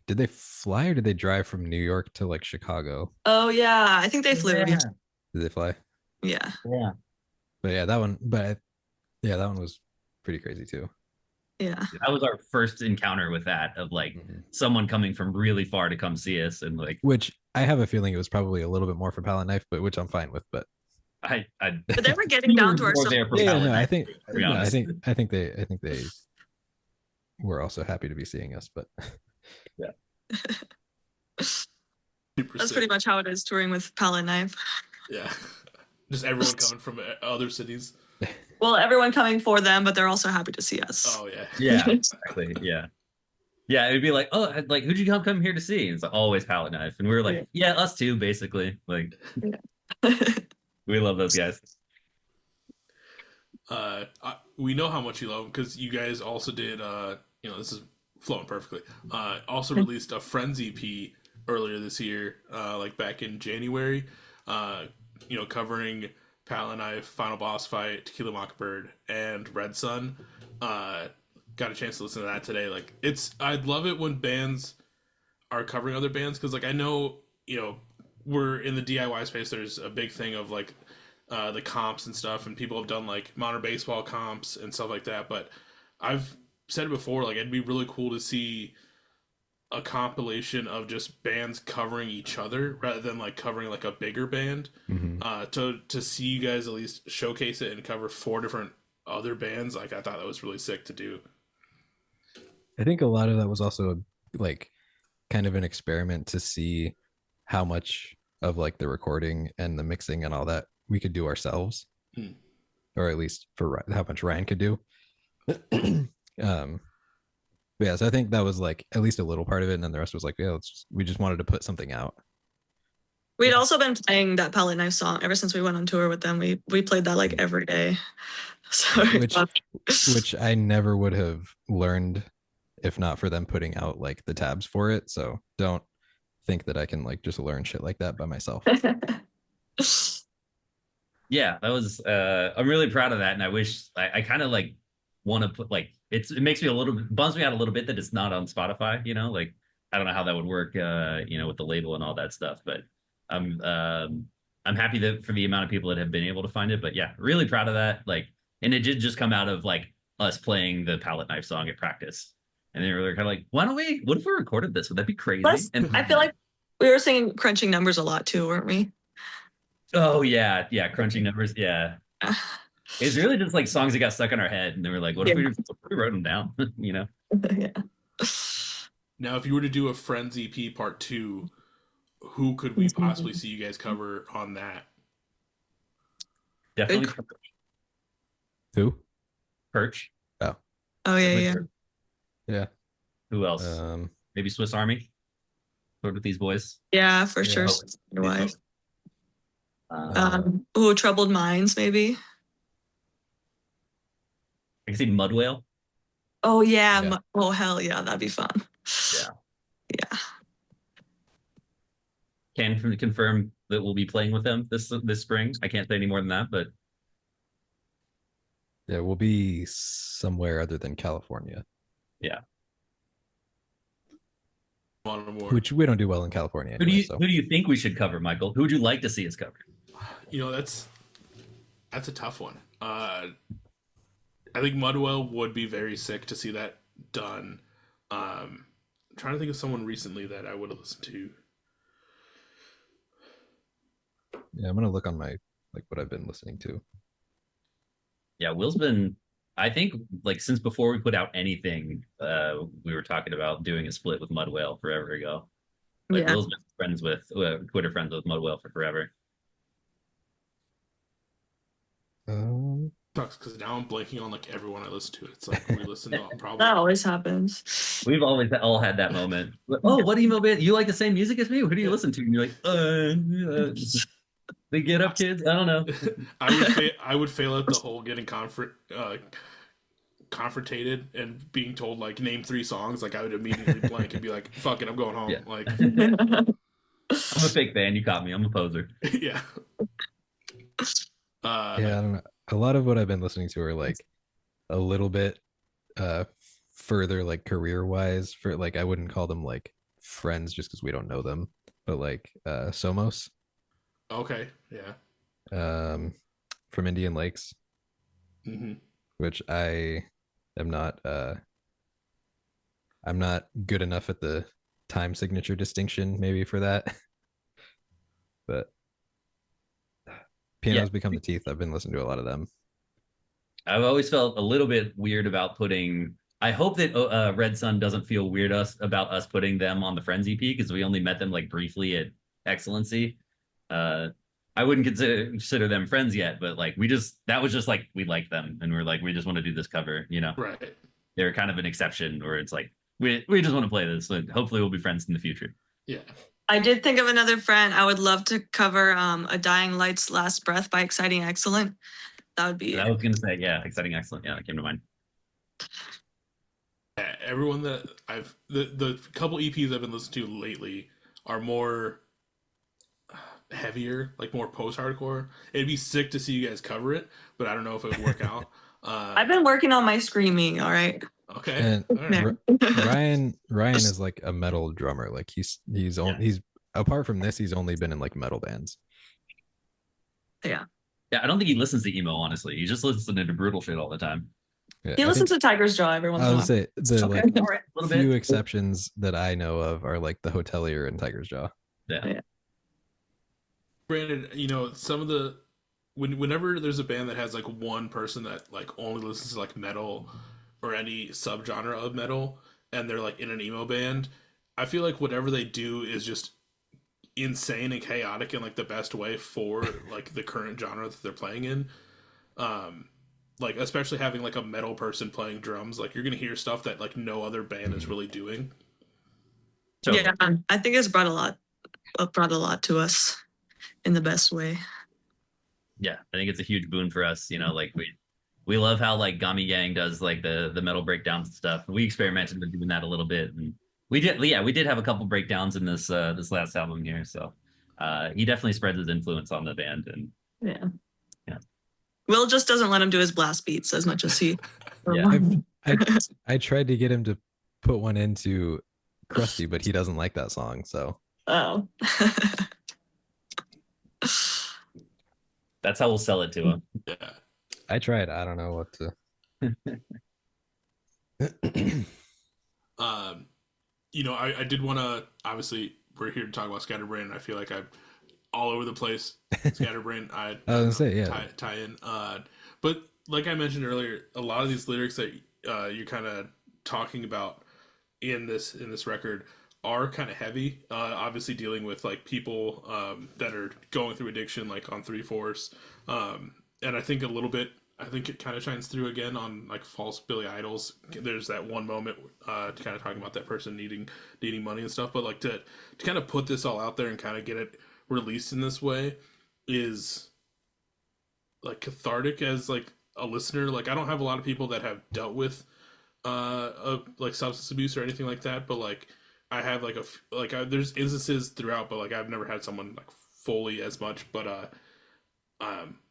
did they fly or did they drive from New York to like Chicago? Oh yeah, I think they flew. Yeah. Did they fly? Yeah. Yeah. But yeah, that one was pretty crazy too. Yeah. That was our first encounter with that of like someone coming from really far to come see us, and like Which I have a feeling it was probably a little bit more for Palette Knife, but which I'm fine with. But But they were getting down to our I think to be no, honest. I think they were also happy to be seeing us. But Super That's sick. pretty much how it is touring with Palette Knife. Yeah. Just everyone coming from other cities. Well, everyone coming for them, but they're also happy to see us. Oh yeah. Yeah, exactly. Yeah. Yeah, it'd be like, oh, like who'd you come here to see? And it's like, always Palette Knife. And we were like, yeah, us too, basically. Like we love those guys. We know how much you love them because you guys also did this is flowing perfectly. Also released a Friends EP earlier this year, like back in January, covering Palette Knife, Final Boss Fight, Tequila Mockingbird, and Red Sun. Got a chance to listen to that today. Like I'd love it when bands are covering other bands because like I know we're in the DIY space. There's a big thing of like the comps and stuff, and people have done like modern baseball comps and stuff like that. But I've said it before, like it'd be really cool to see a compilation of just bands covering each other rather than like covering like a bigger band. To see you guys at least showcase it and cover 4 different other bands, like I thought that was really sick to do. I think a lot of that was also like kind of an experiment to see how much of like the recording and the mixing and all that we could do ourselves, Hmm. or at least for how much Ryan could do. um, but yeah, so I think that was like at least a little part of it, and then the rest was like, yeah, we just wanted to put something out. We'd also been playing that Palette Knife song ever since we went on tour with them. We played that like every day. So which I never would have learned if not for them putting out like the tabs for it. So don't think that I can like just learn shit like that by myself. Yeah, that was I'm really proud of that, and I wish I kind of like want to put like it makes me a little bums me out a little bit that it's not on Spotify, you know, like I don't know how that would work you know, with the label and all that stuff, but I'm happy that for the amount of people that have been able to find it. But yeah, really proud of that. Like, and it did just come out of like us playing the Palette Knife song at practice. And they were kind of like, what if we recorded this? Would that be crazy? And I feel like we were singing Crunching Numbers a lot too, weren't we? oh yeah, crunching numbers, yeah. It's really just like songs that got stuck in our head, and they were like, what if we wrote them down? You know? Yeah. Now, if you were to do a Friends EP Part 2, who could we possibly see you guys cover on that? Definitely Who? Perch. Oh. Oh yeah. Yeah. Who else? Maybe Swiss Army. Sort with these boys. Yeah, for sure. Troubled Minds, maybe. I can see Mud Whale. Oh yeah. Oh hell yeah, that'd be fun. Yeah. Can confirm that we'll be playing with them this spring. I can't say any more than that, but yeah, we'll be somewhere other than California. Yeah. Which we don't do well in California. Anyway, who do you think we should cover, Michael? Who would you like to see us cover? You know, that's a tough one. I think Mudwell would be very sick to see that done. I'm trying to think of someone recently that I would have listened to. Yeah, I'm gonna look on my like what I've been listening to. Yeah, Will's been, I think, like since before we put out anything, we were talking about doing a split with Mudwhale forever ago. Like Will's been friends with Twitter friends with Mudwhale for forever. Sucks because now I'm blanking on like everyone I listen to. It's like we listen to probably that always happens. We've always all had that moment. Oh, what emo band? You like the same music as me? Who do you listen to? And you're like, they Get Up Kids. I don't know. I would fail at the whole getting confrontated and being told like name 3 songs. Like I would immediately blank and be like, "Fuck it, I'm going home." Yeah. Like I'm a fake fan. You caught me. I'm a poser. Yeah. Yeah, I don't know. A lot of what I've been listening to are like a little bit further like career wise. For like I wouldn't call them like friends just because we don't know them, but like Somos. Okay, yeah. From Indian Lakes, which I am not. I'm not good enough at the time signature distinction, maybe for that. But Pianos Become the Teeth. I've been listening to a lot of them. I've always felt a little bit weird about putting. I hope that Red Sun doesn't feel weird about us putting them on the Friends EP because we only met them like briefly at Excellency. I wouldn't consider them friends yet, but like that was just like we like them and we're like we just want to do this cover, you know. Right. They're kind of an exception where it's like we just want to play this. So hopefully we'll be friends in the future. Yeah. I did think of another friend. I would love to cover A Dying Light's Last Breath by Exciting Excellent. That would be. I was gonna say, yeah, Exciting Excellent. Yeah, that came to mind. Everyone that the couple EPs I've been listening to lately are more heavier, like more post-hardcore. It'd be sick to see you guys cover it, but I don't know if it would work out. I've been working on my screaming. All right. Okay. And Ryan is like a metal drummer. Like he's apart from this, he's only been in like metal bands. Yeah. Yeah, I don't think he listens to emo, honestly. He just listens to brutal shit all the time. Yeah, he listens to Tiger's Jaw every once in a while. I would say the few exceptions that I know of are like the Hotelier and Tiger's Jaw. Yeah. Brandon, you know, some of the whenever there's a band that has like one person that like only listens to like metal or any subgenre of metal and they're like in an emo band, I feel like whatever they do is just insane and chaotic in like the best way for like the current genre that they're playing in. Um, like especially having like a metal person playing drums, like you're gonna hear stuff that like no other band is really doing. Totally. Yeah, I think it's brought a lot to us in the best way. Yeah, I think it's a huge boon for us. You know, like we love how like Gami Gang does like the metal breakdowns and stuff. We experimented with doing that a little bit, and we did have a couple breakdowns in this last album here. So he definitely spreads his influence on the band, and Yeah. yeah. Will just doesn't let him do his blast beats as much as he. Yeah. I tried to get him to put one into Krusty, but he doesn't like that song. So Oh. That's how we'll sell it to him. Yeah. I tried. I don't know what to. You know, I did want to, obviously, we're here to talk about Scatterbrain, and I feel like I'm all over the place. Scatterbrain, I I was gonna say, yeah. tie in. But like I mentioned earlier, a lot of these lyrics that you're kind of talking about in this record are kind of heavy. Obviously, dealing with like people that are going through addiction, like on 3/4. And I think a little bit. I think it kind of shines through again on like False Billy Idols. There's that one moment kind of talking about that person needing money and stuff. But like to kind of put this all out there and kind of get it released in this way is like cathartic as like a listener. Like I don't have a lot of people that have dealt with like substance abuse or anything like that, but like I have like there's instances throughout, but like I've never had someone like fully as much. But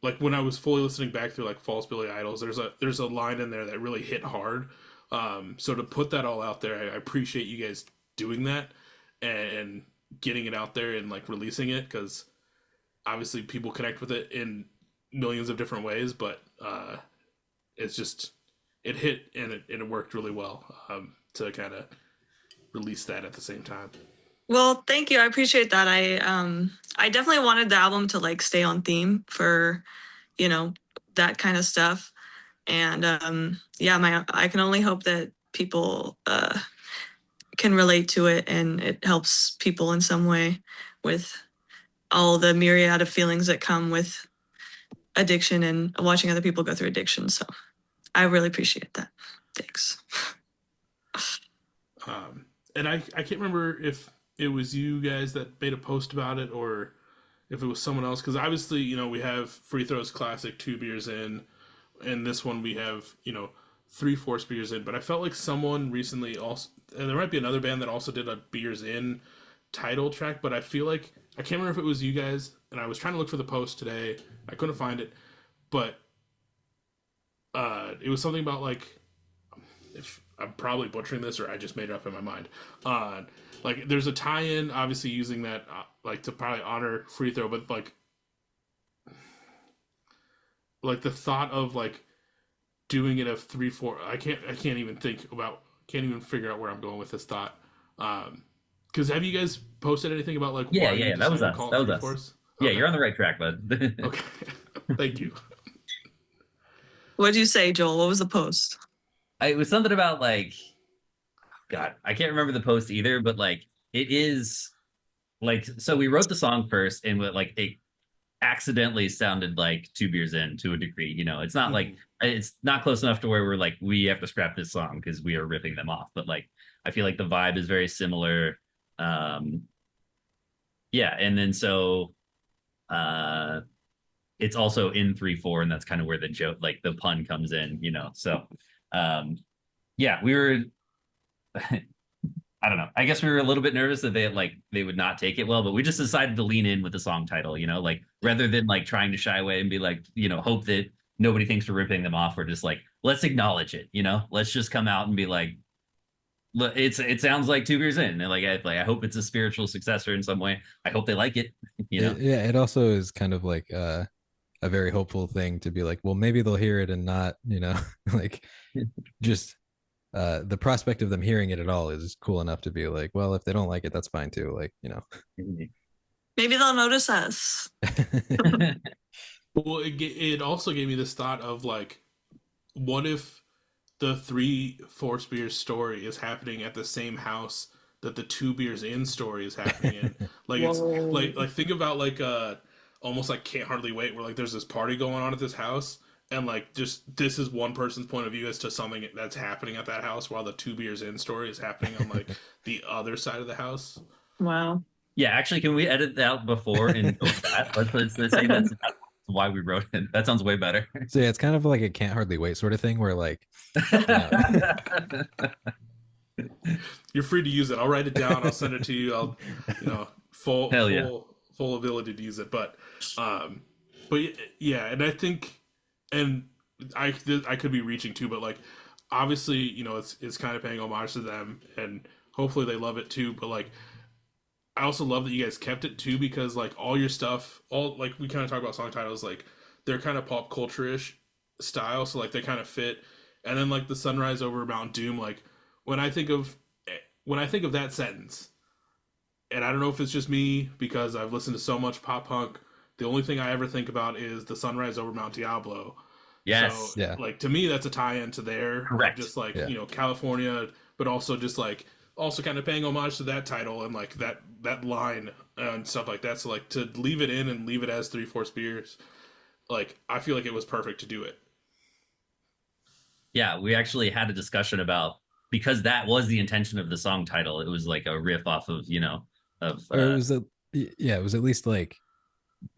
like when I was fully listening back through like False Billy Idols, there's a line in there that really hit hard. So to put that all out there, I appreciate you guys doing that and getting it out there and like releasing it, because obviously people connect with it in millions of different ways, but it's just it hit and it worked really well to kind of release that at the same time. Well, thank you. I appreciate that. I definitely wanted the album to like stay on theme for, you know, that kind of stuff. And yeah, I can only hope that people can relate to it and it helps people in some way with all the myriad of feelings that come with addiction and watching other people go through addiction. So I really appreciate that. Thanks. And I can't remember if it was you guys that made a post about it or if it was someone else, because obviously, you know, we have Free Throws Classic 2 beers in, and this one we have, you know, 3/4 beers in. But I felt like someone recently also, and there might be another band that also did a beers in title track, but I feel like I can't remember if it was you guys, and I was trying to look for the post today. I couldn't find it, but it was something about like, if I'm probably butchering this or I just made it up in my mind. Like there's a tie-in, obviously using that like to probably honor Free Throw, but like the thought of like doing it of 3/4. I can't even figure out where I'm going with this thought. Because have you guys posted anything about like Yeah, why you that was decided us. to call That it was us. 3/4? Yeah, Okay. you're on the right track, bud. Okay. Thank you. What'd you say, Joel? What was the post? It was something about like, God, I can't remember the post either, but like it is like, so we wrote the song first and like it accidentally sounded like 2 beers in to a degree. You know, it's not like it's not close enough to where we're like we have to scrap this song because we are ripping them off, but like I feel like the vibe is very similar. Yeah, and then so it's also in 3/4, and that's kind of where the joke, like the pun comes in, you know. So yeah, we were I don't know. I guess we were a little bit nervous that they would not take it well, but we just decided to lean in with the song title, you know, like rather than like trying to shy away and be like, you know, hope that nobody thinks we're ripping them off. We're just like, let's acknowledge it, you know, let's just come out and be like, look, it sounds like 2 beers in. And like I hope it's a spiritual successor in some way. I hope they like it, you know. Yeah, it also is kind of like a very hopeful thing to be like, well, maybe they'll hear it and not, you know, like just the prospect of them hearing it at all is cool enough to be like, well, if they don't like it, that's fine too. Like, you know, Maybe they'll notice us. Well, it also gave me this thought of like, what if the 3/4 beers story is happening at the same house that the 2 beers in story is happening in. Like it's Whoa. like think about like almost like Can't Hardly Wait, where like there's this party going on at this house, and like just this is one person's point of view as to something that's happening at that house, while the 2 beers in story is happening on like the other side of the house. Wow. Yeah, actually, can we edit that out before and go with that? Let's say that's why we wrote it. That sounds way better. So yeah, it's kind of like a Can't Hardly Wait sort of thing where like You're free to use it. I'll write it down. I'll send it to you. I'll, full Hell yeah. full ability to use it. But yeah, and I think, and I could be reaching too, but like obviously, it's kind of paying homage to them, and hopefully they love it too. But like, I also love that you guys kept it too, because like all your stuff, all like we kind of talk about song titles, like they're kind of pop culture-ish style, so like they kind of fit. And then like the Sunrise Over Mount Doom, like when I think of that sentence, and I don't know if it's just me because I've listened to so much pop punk, the only thing I ever think about is the Sunrise Over Mount Diablo. Yes. So, Yeah. like to me, that's a tie-in to there. Correct. Just like Yeah. California, but also just like also kind of paying homage to that title and like that line and stuff like that. So like to leave it in and leave it as 3/4 beers, like I feel like it was perfect to do it. Yeah, we actually had a discussion about, because that was the intention of the song title. It was like a riff off of or it was it was at least like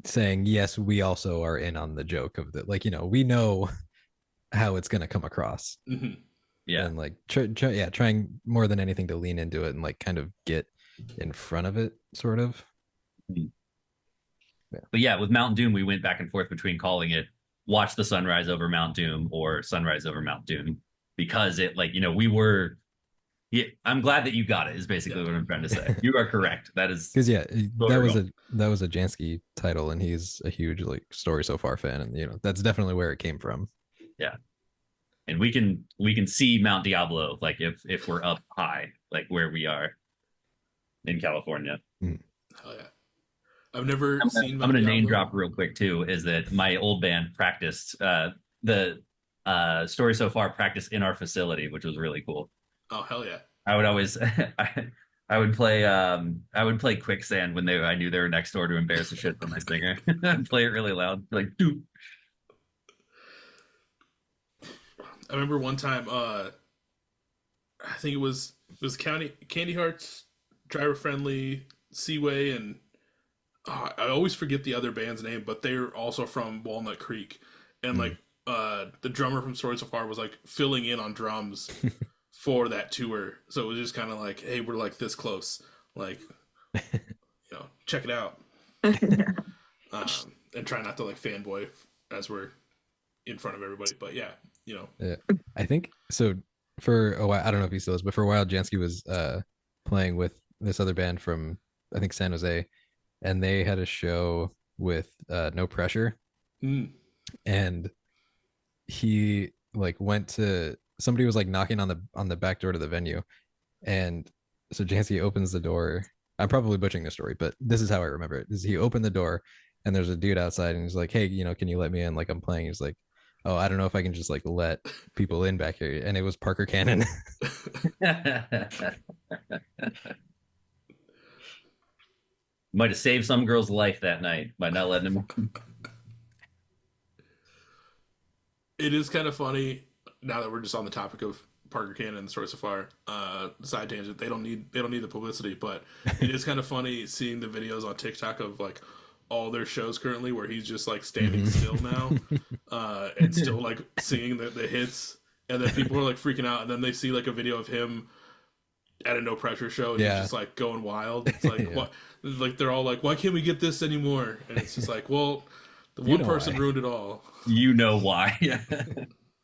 saying yes, we also are in on the joke of that, like we know how it's gonna come across. Mm-hmm. yeah. And like trying more than anything to lean into it and like kind of get in front of it, sort of. But yeah, with Mount Doom, we went back and forth between calling it Watch the Sunrise Over Mount Doom or Sunrise Over Mount Doom, because it like we were. Yeah, I'm glad that you got it. Is basically what I'm trying to say. You are correct. That is Because Totally that was a Jansky title, and he's a huge like Story So Far fan, and that's definitely where it came from. yeah. And we can see Mount Diablo, like if we're up high, like where we are in California. Hell yeah. I've never seen. I'm gonna name drop real quick too. Is that my old band practiced the Story So Far practice in our facility, which was really cool. Oh hell yeah! I would always I would play Quicksand when I knew they were next door to embarrass the shit from my singer. I'd play it really loud, like dude. I remember one time. I think it was Candy Hearts, Driver Friendly, Seaway, and I always forget the other band's name, but they're also from Walnut Creek, and like the drummer from Story So Far was like filling in on drums for that tour, so it was just kind of like, hey, we're like this close, like check it out, and try not to like fanboy as we're in front of everybody, but yeah. I think so. For a while, I don't know if he still is, but for a while, Jansky was playing with this other band from I think San Jose, and they had a show with No Pressure, and he like went to somebody was like knocking on the back door to the venue, and so Jansky opens the door. I'm probably butchering the story, but this is how I remember it. Is he opened the door and there's a dude outside and he's like, hey, can you let me in? Like I'm playing. He's like, oh, I don't know if I can just like let people in back here. And it was Parker Cannon. Might have saved some girl's life that night by not letting him. It is kind of funny now that we're just on the topic of Parker Cannon and Story So Far. Side tangent. They don't need the publicity, but it is kind of funny seeing the videos on TikTok of like all their shows currently where he's just like standing still now and still like singing the hits, and then people are like freaking out, and then they see like a video of him at a No Pressure show and he's just like going wild. It's like what, like they're all like, why can't we get this anymore? And it's just like, well, the one person ruined it all. You know why?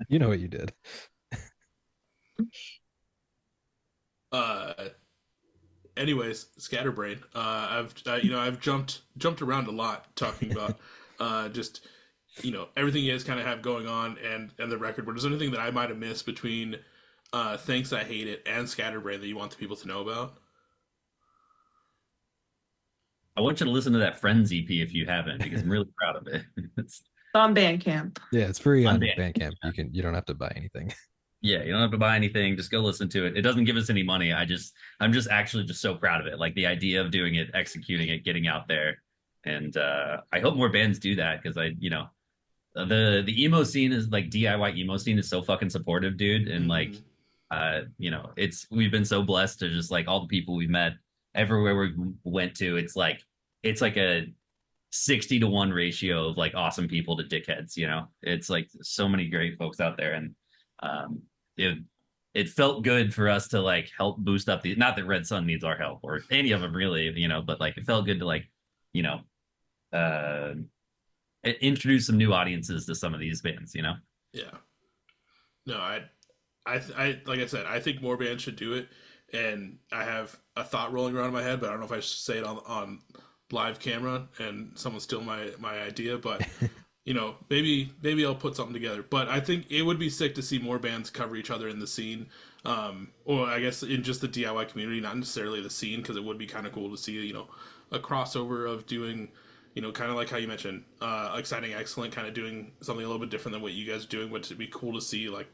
You know what you did. Anyways, Scatterbrain. I've jumped around a lot talking about just everything you guys kind of have going on and the record. But is there anything that I might have missed between Thanks I Hate It and Scatterbrain that you want the people to know about? I want you to listen to that Friends EP if you haven't, because I'm really proud of it. On Bandcamp. Yeah, it's free on Bandcamp. You don't have to buy anything. Yeah, you don't have to buy anything. Just go listen to it. It doesn't give us any money. I'm just actually just so proud of it. Like the idea of doing it, executing it, getting out there. And I hope more bands do that because the emo scene is like DIY emo scene is so fucking supportive, dude. And like we've been so blessed to just like all the people we've met everywhere we went to. It's like a 60-to-1 ratio of like awesome people to dickheads, it's like so many great folks out there. And um it it felt good for us to like help boost up the, not that Red Sun needs our help or any of them really, but like it felt good to like you know uh introduce some new audiences to some of these bands. Yeah. No, I like I said, I think more bands should do it, and I have a thought rolling around in my head, but I don't know if I should say it on live camera and someone steal my idea. But maybe I'll put something together. But I think it would be sick to see more bands cover each other in the scene, or I guess in just the DIY community, not necessarily the scene, because it would be kind of cool to see a crossover of doing. Kind of like how you mentioned, Exciting Excellent, kind of doing something a little bit different than what you guys are doing, but it'd be cool to see like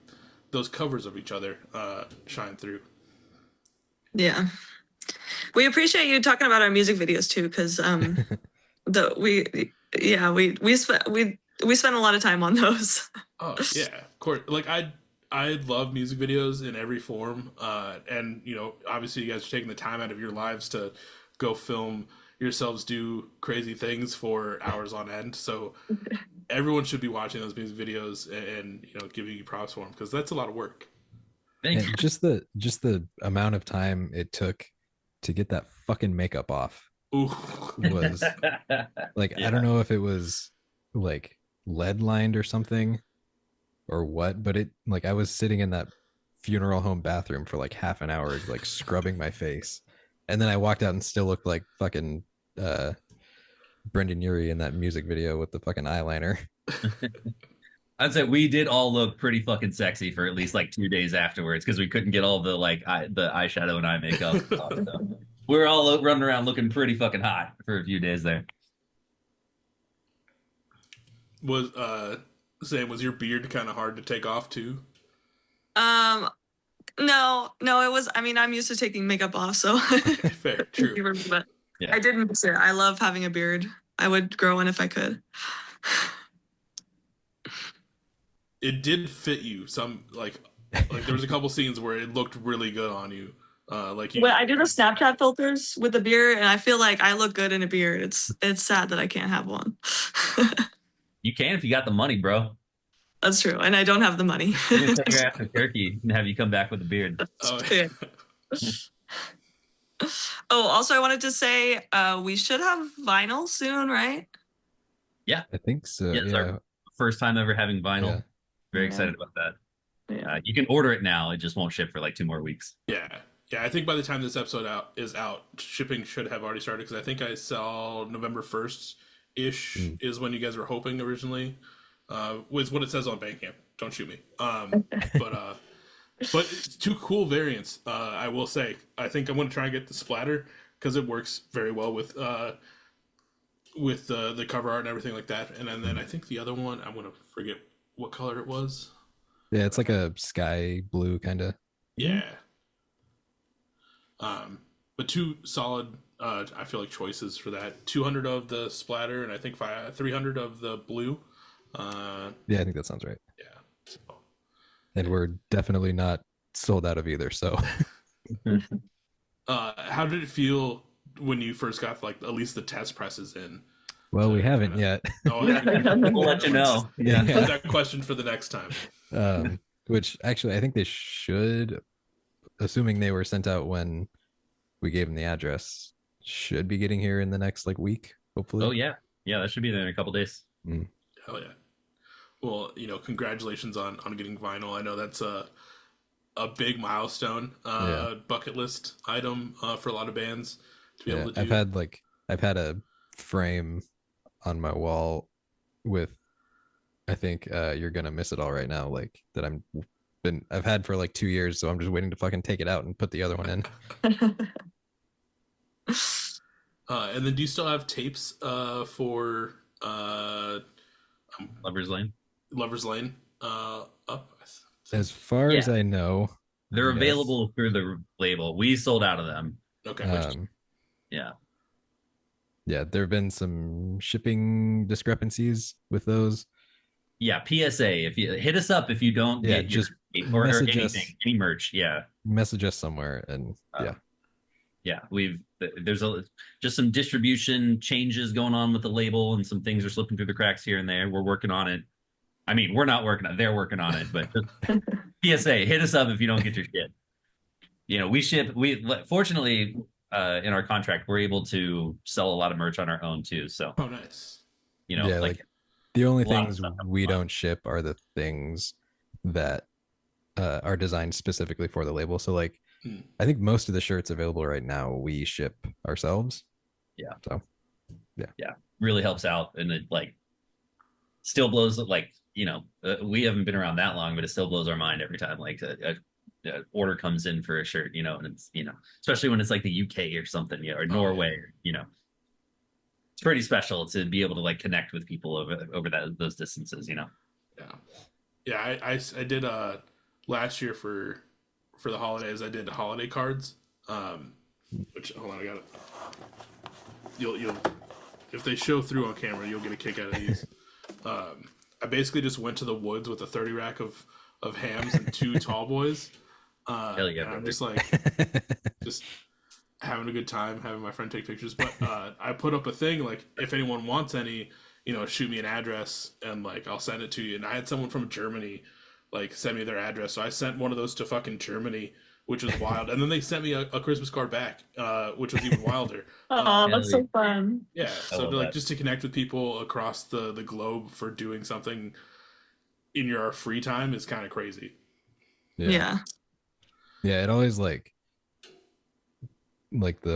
those covers of each other shine through. Yeah. We appreciate you talking about our music videos too, because we spent a lot of time on those. Oh yeah, of course. Like I love music videos in every form, and obviously you guys are taking the time out of your lives to go film yourselves do crazy things for hours on end. So everyone should be watching those music videos and giving you props for them, because that's a lot of work. Thanks. And just the amount of time it took to get that fucking makeup off Ooh. was like, Yeah. I don't know if it was like lead lined or something or what, but it like I was sitting in that funeral home bathroom for like half an hour, like scrubbing my face. And then I walked out and still looked like fucking Brendan Urie in that music video with the fucking eyeliner. I'd say we did all look pretty fucking sexy for at least like 2 days afterwards because we couldn't get all the like the eyeshadow and eye makeup. So we were all running around looking pretty fucking hot for a few days there. Was Sam, was your beard kind of hard to take off too? No, it was. I mean, I'm used to taking makeup off, so Fair, true. But Yeah. I did miss it. I love having a beard. I would grow one if I could. It did fit you. Some like there was a couple scenes where it looked really good on you. When I do the Snapchat filters with the beard, and I feel like I look good in a beard. It's sad that I can't have one. You can if you got the money, bro. That's true, and I don't have the money. We're gonna take your ass to Turkey and have you come back with a beard. Oh, Yeah. Oh, also, I wanted to say we should have vinyl soon, right? I think so. Yeah, it's our first time ever having vinyl. Yeah. Very excited about that. Yeah. You can order it now. It just won't ship for like 2 more weeks. yeah. I think by the time this episode is out, shipping should have already started, because I think I saw November 1st ish is when you guys were hoping originally. Was what it says on Bandcamp. Don't shoot me. But it's 2 cool variants. I will say. I think I'm going to try and get the splatter because it works very well with the cover art and everything like that. And then I think the other one, I'm going to forget what color it was. Yeah, it's like a sky blue kind of. Yeah. But 2 solid, I feel like, choices for that. 200 of the splatter and I think 300 of the blue. Yeah, I think that sounds right. Yeah. So. And we're definitely not sold out of either. So, how did it feel when you first got like at least the test presses in? well, we haven't yet. Oh, We'll let you know. Yeah. Put that question for the next time. Which actually, I think they should, assuming they were sent out when we gave them the address, should be getting here in the next like week, hopefully. Oh yeah, that should be there in a couple days. Hell yeah. Well, congratulations on getting vinyl. I know that's a big milestone, bucket list item for a lot of bands to be able to do. I've had a frame on my wall with, I think You're Gonna Miss It All right now, like that I've had for like 2 years, so I'm just waiting to fucking take it out and put the other one in. And then do you still have tapes for Lover's Lane. Lover's Lane up? As far as I know, they're yes. available through the label. We sold out of them. Okay. Yeah. Yeah, there have been some shipping discrepancies with those. Yeah, PSA. If you hit us up if you don't get just or message anything, us, any merch. Yeah. Message us somewhere, and yeah, there's just some distribution changes going on with the label, and some things are slipping through the cracks here and there. We're working on it. I mean, we're not working on it, they're working on it, but PSA, hit us up if you don't get your shit. We fortunately in our contract we're able to sell a lot of merch on our own too. So nice. Like the only things we don't ship are the things that are designed specifically for the label. So like I think most of the shirts available right now we ship ourselves. Yeah. So really helps out, and it still blows we haven't been around that long, but it still blows our mind every time a order comes in for a shirt, and it's especially when it's like the UK or something, or Norway, it's pretty special to be able to connect with people over those distances. I did last year for the holidays. I did holiday cards, which hold on, I got it. You'll if they show through on camera, you'll get a kick out of these. I basically just went to the woods with a 30 rack of hams and 2 tall boys. Hell yeah, and I'm just just having a good time, having my friend take pictures. But I put up a thing if anyone wants any, shoot me an address and I'll send it to you. And I had someone from Germany send me their address, so I sent one of those to fucking Germany, which was wild. And then they sent me a Christmas card back, which was even wilder. Oh, that's so fun. Yeah, so just to connect with people across the globe for doing something in your free time is kind of crazy. Yeah. It always the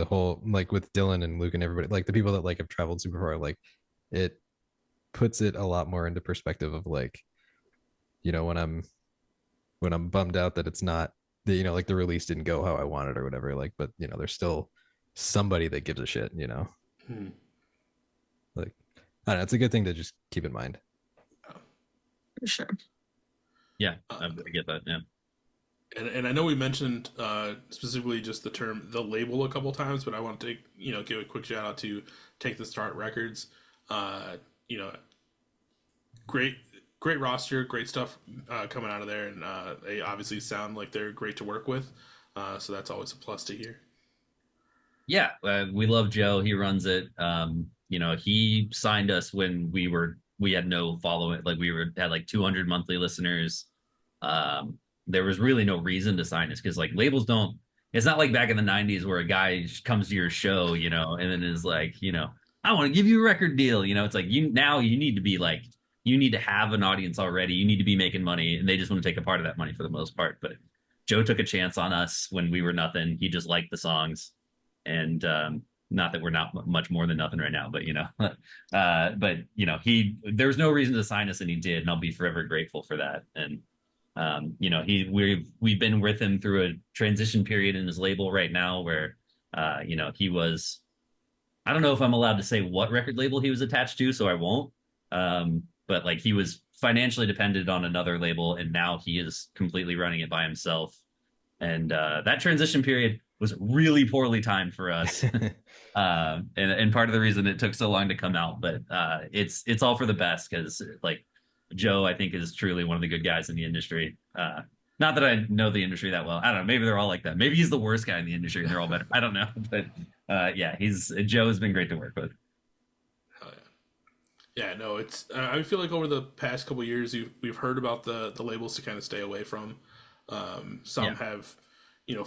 whole with Dylan and Luke and everybody, the people that have traveled super far, it puts it a lot more into perspective of when I'm bummed out that it's not the the release didn't go how I wanted or whatever, but there's still somebody that gives a shit. I don't know, it's a good thing to just keep in mind. For sure. Yeah, I get that. Yeah. And I know we mentioned specifically just the label a couple times, but I want to give a quick shout out to Take the Start Records. Great roster, great stuff coming out of there, and they obviously sound like they're great to work with. So that's always a plus to hear. Yeah, we love Joe. He runs it. He signed us when we had no following. Had 200 monthly listeners. There was really no reason to sign us because labels don't. It's not like back in the 90s where a guy comes to your show, and then is I want to give you a record deal. It's you need to be you need to have an audience already. You need to be making money, and they just want to take a part of that money for the most part. But Joe took a chance on us when we were nothing. He just liked the songs, and not that we're not much more than nothing right now, but there's no reason to sign us, and he did, and I'll be forever grateful for that. And we've been with him through a transition period in his label right now where he was, I don't know if I'm allowed to say what record label he was attached to, so I won't. But he was financially dependent on another label, and now he is completely running it by himself. And that transition period was really poorly timed for us. And part of the reason it took so long to come out, but it's all for the best because Joe, I think, is truly one of the good guys in the industry. Not that I know the industry that well. I don't know. Maybe they're all like that. Maybe he's the worst guy in the industry and they're all better. I don't know. But Joe has been great to work with. Yeah, no, it's. I feel like over the past couple of years, we've heard about the labels to kind of stay away from. Some have,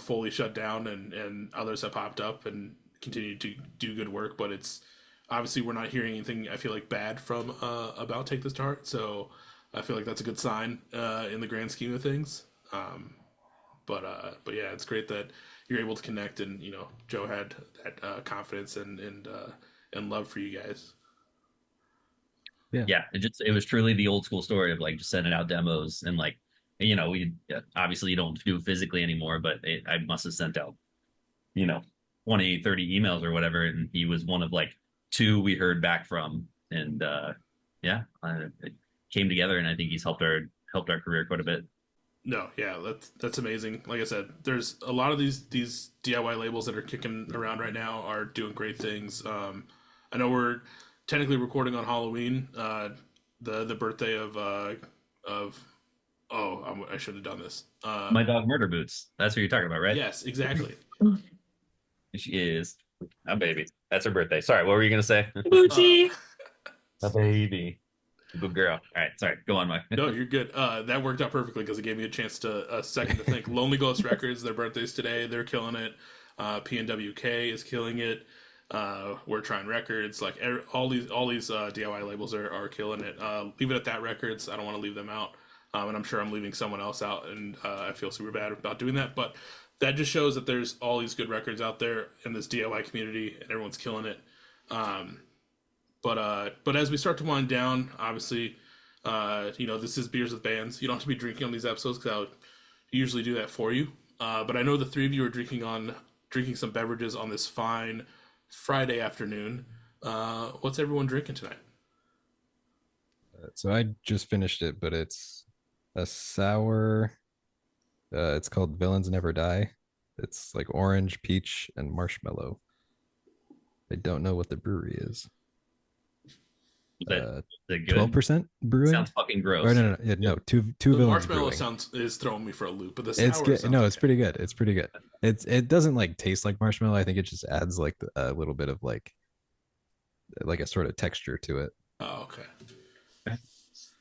fully shut down, and others have popped up and continue to do good work. But it's obviously we're not hearing anything. I feel like bad from about Take the Start, so I feel like that's a good sign in the grand scheme of things. But yeah, it's great that you're able to connect, and Joe had that confidence and love for you guys. Yeah, it was truly the old school story of just sending out demos and we obviously you don't do it physically anymore, but I must have sent out 20, 30 emails or whatever, and he was one of 2 we heard back from, and it came together, and I think he's helped our career quite a bit. No, yeah, that's amazing. Like I said, there's a lot of these DIY labels that are kicking around right now are doing great things. I know we're technically recording on Halloween, the birthday of I should have done this. My dog Murder Boots. That's what you're talking about, right? Yes, exactly. She is a baby. That's her birthday. Sorry, what were you gonna say? Booty. A baby. Good girl. All right, sorry. Go on, Mike. No, you're good. That worked out perfectly because it gave me a second to think. Lonely Ghost Records, their birthday's today. They're killing it. PNWK is killing it. We're Trying Records. Like all these DIY labels are killing it. Leave It at That Records. I don't want to leave them out. And I'm sure I'm leaving someone else out, and I feel super bad about doing that. But that just shows that there's all these good records out there in this DIY community, and everyone's killing it. But as we start to wind down, obviously, this is Beers with Bands. You don't have to be drinking on these episodes because I'll usually do that for you. But I know the three of you are drinking some beverages on this fine Friday afternoon. What's everyone drinking tonight? So I just finished it, but it's a sour. It's called Villains Never Die. It's like orange, peach, and marshmallow. I don't know what the brewery is. Is it good? 12% brewing. Sounds fucking gross. Or no, yeah, two The Villains marshmallow brewing. is throwing me for a loop, but the It's sour good. No, sounds it's pretty good. It's pretty good. It doesn't like taste like marshmallow. I think it just adds like a little bit of like a sort of texture to it. Oh, okay.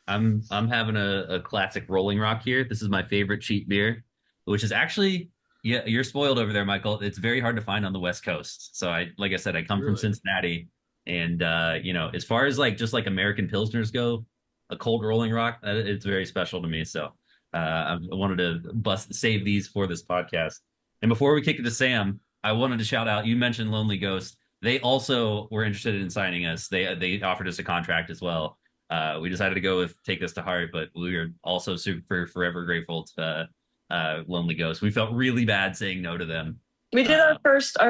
I'm having a classic Rolling Rock here. This is my favorite cheap beer, which is actually, yeah, you're spoiled over there, Michael. It's very hard to find on the West Coast. So like I said, I come from Really? Cincinnati, and as far as like just like American Pilsners go, a cold Rolling Rock, it's very special to me. So I wanted to save these for this podcast. And before we kick it to Sam, I wanted to shout out. You mentioned Lonely Ghost. They also were interested in signing us. They offered us a contract as well. We decided to go with Take This to Heart, but we are also super forever grateful to Lonely Ghost. We felt really bad saying no to them. We did our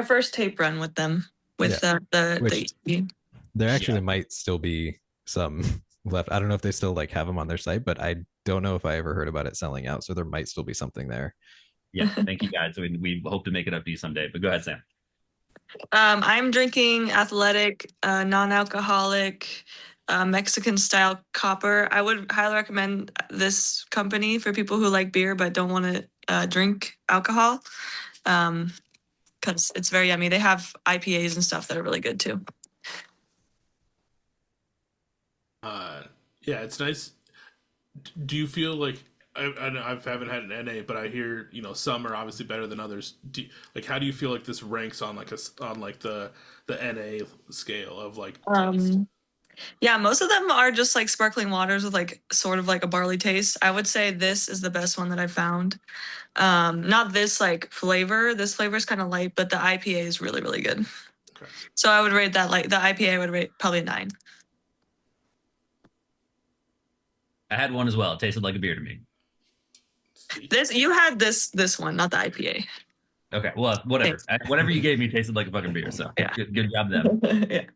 first tape run with them with the EP. There actually might still be some left. I don't know if they still like have them on their site, but I don't know if I ever heard about it selling out. So there might still be something there. Yeah, thank you guys. We hope to make it up to you someday. But go ahead, Sam. I'm drinking Athletic, non-alcoholic, Mexican style copper. I would highly recommend this company for people who like beer but don't want to drink alcohol, because it's very yummy. They have IPAs and stuff that are really good too. Yeah, it's nice. Do you feel like I haven't had an NA, but I hear some are obviously better than others. How do you feel like this ranks on the NA scale of like taste? Yeah, most of them are just like sparkling waters with like sort of like a barley taste. I would say this is the best one that I found. Not this like flavor. This flavor is kind of light, but the IPA is really, really good. Okay. So I would rate that, like the IPA I would rate probably a 9. I had one as well. It tasted like a beer to me. You had this one, not the IPA. Okay, well, whatever. Whatever you gave me tasted like a fucking beer. So Yeah. good job, them. Yeah.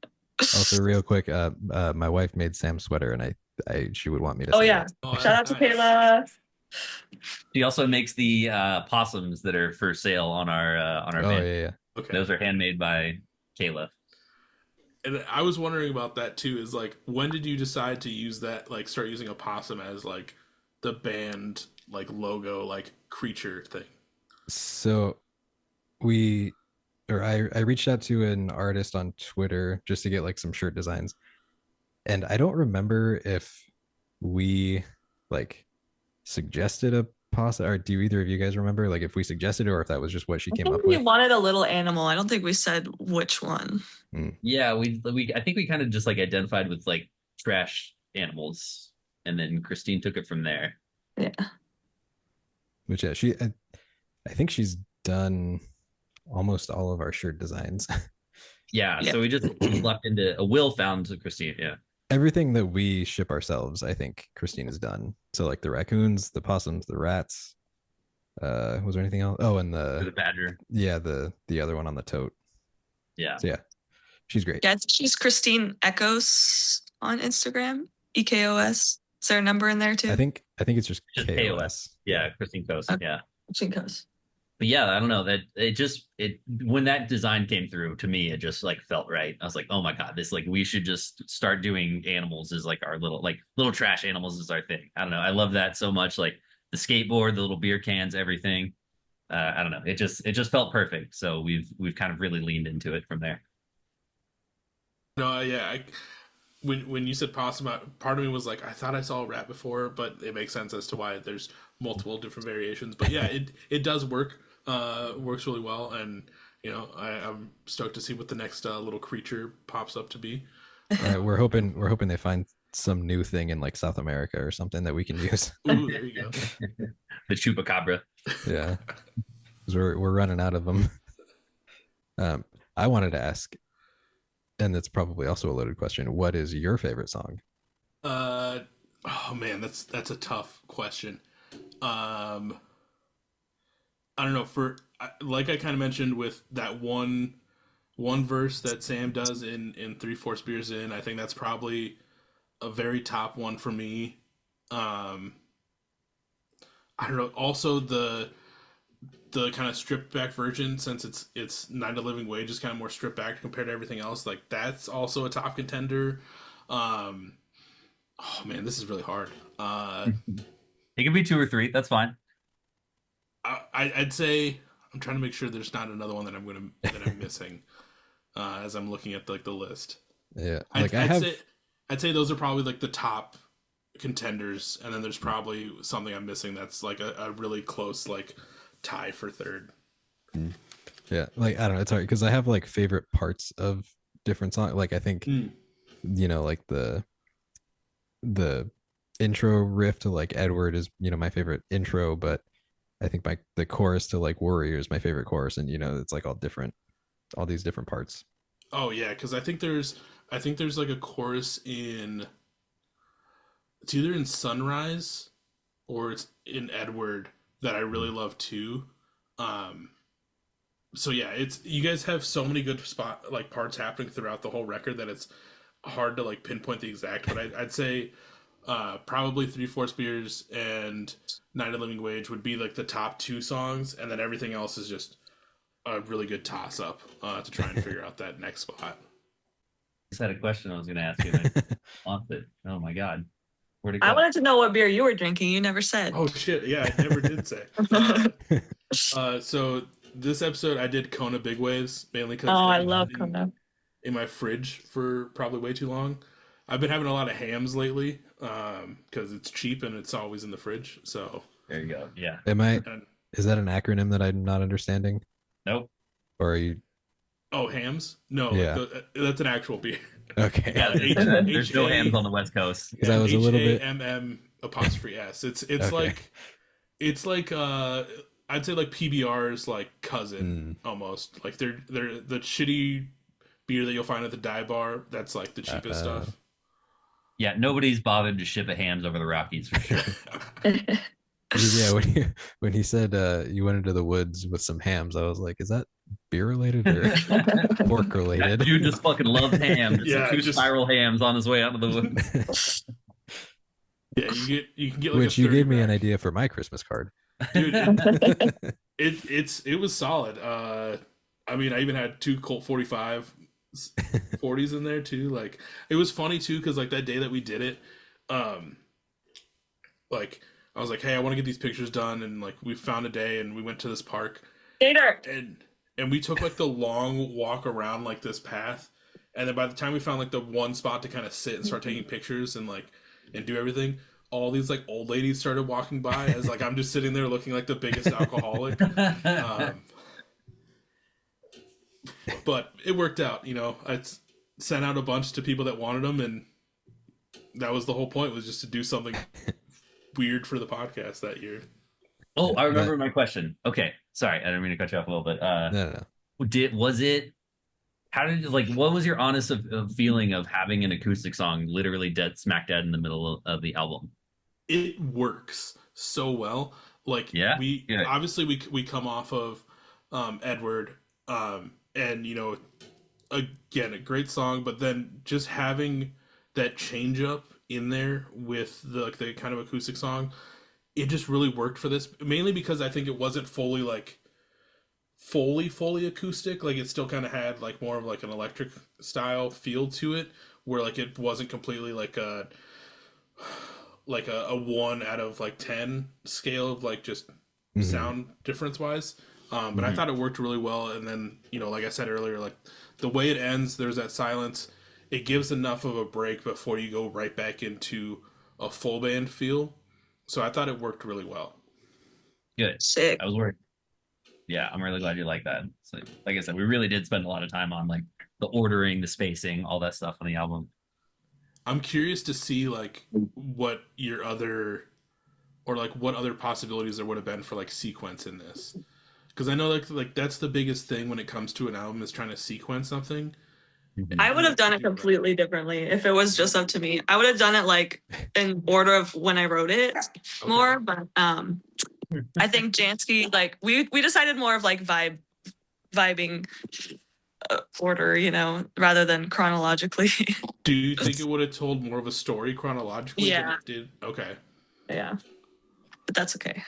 Also, real quick, my wife made Sam's sweater, and she would want me to. Oh say yeah! that. Oh, Shout out to nice. Kayla. She also makes the possums that are for sale on our Oh van. yeah. Okay. Those are handmade by Kayla. And I was wondering about that too. Is like, when did you decide to use that? Like, start using a possum as like the band like logo, like creature thing. So I reached out to an artist on Twitter just to get like some shirt designs, and I don't remember if we like suggested a possum, or do either of you guys remember like if we suggested it or if that was just what she I came think up we with? wanted a little animal. I don't think we said which one. Yeah, I think we kind of just like identified with like trash animals, and then Christine took it from there. Yeah. Which I think she's done almost all of our shirt designs. Yeah, so we just left into a Will found Christine. Yeah. Everything that we ship ourselves, I think Christine has done. So like the raccoons, the possums, the rats. Was there anything else? Oh, and The badger. Yeah, the other one on the tote. Yeah. So yeah, she's great. Yeah, she's Christine Echoes on Instagram. EKOS. Is there a number in there too? I think it's just Just KOS. KOS. Yeah, Christine Coast. Okay. Yeah. Chinkos. But yeah, I don't know that it when that design came through to me, it just like felt right. I was like, oh my God, this like we should just start doing animals as like our little trash animals is our thing. I don't know. I love that so much. Like the skateboard, the little beer cans, everything. I don't know. It just felt perfect. So we've kind of really leaned into it from there. No, yeah. When you said possum, part of me was like, I thought I saw a rat before, but it makes sense as to why there's multiple different variations. But yeah, it does work. Works really well, and I'm stoked to see what the next little creature pops up to be. We're hoping they find some new thing in like South America or something that we can use. Ooh, there you go. The chupacabra. Yeah, because we're running out of them. I wanted to ask, and it's probably also a loaded question. What is your favorite song? Oh man, that's a tough question. I don't know. Like I kind of mentioned with that one verse that Sam does in 3/4 Beers In, I think that's probably a very top one for me. I don't know. Also the kind of stripped back version, since it's Night of Living Wage, is kind of more stripped back compared to everything else. Like that's also a top contender. Oh man, this is really hard. It could be 2 or 3. That's fine. I'd say I'm trying to make sure there's not another one that I'm missing as I'm looking at like the list. Yeah, I'd say those are probably like the top contenders, and then there's probably something I'm missing that's like a really close like tie for third. Yeah, like I don't know, it's hard because I have like favorite parts of different songs. Like I think like the intro riff to like Edward is my favorite intro, but I think the chorus to like Warrior is my favorite chorus, and it's like all these different parts. Oh yeah, because I think there's like a chorus it's either in Sunrise or it's in Edward that I really love too. So yeah, you guys have so many good parts happening throughout the whole record that it's hard to like pinpoint the exact, but I'd say probably 3/4 Beers and Night of Living Wage would be like the top 2 songs, and then everything else is just a really good toss up to try and figure out that next spot. I just had a question I was going to ask you. And I lost it. Oh my God. Where'd it go? I wanted to know what beer you were drinking. You never said. Oh shit! Yeah, I never did say. So this episode I did Kona Big Waves mainly because I love Kona. In my fridge for probably way too long. I've been having a lot of hams lately because it's cheap and it's always in the fridge. So there you go. Yeah. Is that an acronym that I'm not understanding? Nope. Or are you? Oh, hams? No, Yeah. That's an actual beer. Okay. Yeah, there's no hams on the West Coast. Because I was a little bit HAMM''S. It's Okay. like I'd say like PBR's like cousin almost. Like they're the shitty beer that you'll find at the dive bar. That's like the cheapest stuff. Yeah, nobody's bothered to ship a hams over the Rockies for sure. Yeah, when he said you went into the woods with some hams, I was like, is that beer related or pork related? That dude just fucking loves hams. Yeah, Two spiral hams on his way out of the woods. Yeah, you can get like Which you gave me an idea for my Christmas card. Dude, it was solid. I mean, I even had 2 Colt 45 40s in there too. Like it was funny too because like that day that we did it, like I was like, hey, I want to get these pictures done, and like we found a day and we went to this park. Gator. And we took like the long walk around like this path, and then by the time we found like the one spot to kind of sit and start taking pictures and do everything, all these like old ladies started walking by as like I'm just sitting there looking like the biggest alcoholic. But it worked out, I sent out a bunch to people that wanted them, and that was the whole point, was just to do something weird for the podcast that year. Oh, I remember my question. Okay, sorry, I didn't mean to cut you off a little bit. No. What was your honest feeling of having an acoustic song literally smack dead in the middle of the album? It works so well. Like, yeah, obviously we come off of Edward, and again, a great song, but then just having that change up in there with the like the kind of acoustic song, it just really worked for this. Mainly because I think it wasn't fully like fully acoustic. Like it still kind of had like more of like an electric style feel to it, where like it wasn't completely like a 1 out of 10 scale of like just sound difference wise. But I thought it worked really well. And then, you know, like I said earlier, like the way it ends, there's that silence. It gives enough of a break before you go right back into a full band feel. So I thought it worked really well. Good. Sick. I was worried. Yeah, I'm really glad you like that. So, like I said, we really did spend a lot of time on like the ordering, the spacing, all that stuff on the album. I'm curious to see like what your other or like what other possibilities there would have been for like sequence in this. Because I know like that's the biggest thing when it comes to an album is trying to sequence something. I would have done it completely differently if it was just up to me. I would have done it like in order of when I wrote it more, but I think Jansky, like we decided more of like vibing order, you know, rather than chronologically. Do you think it would have told more of a story chronologically than Yeah. it did? Okay. Yeah, but that's okay.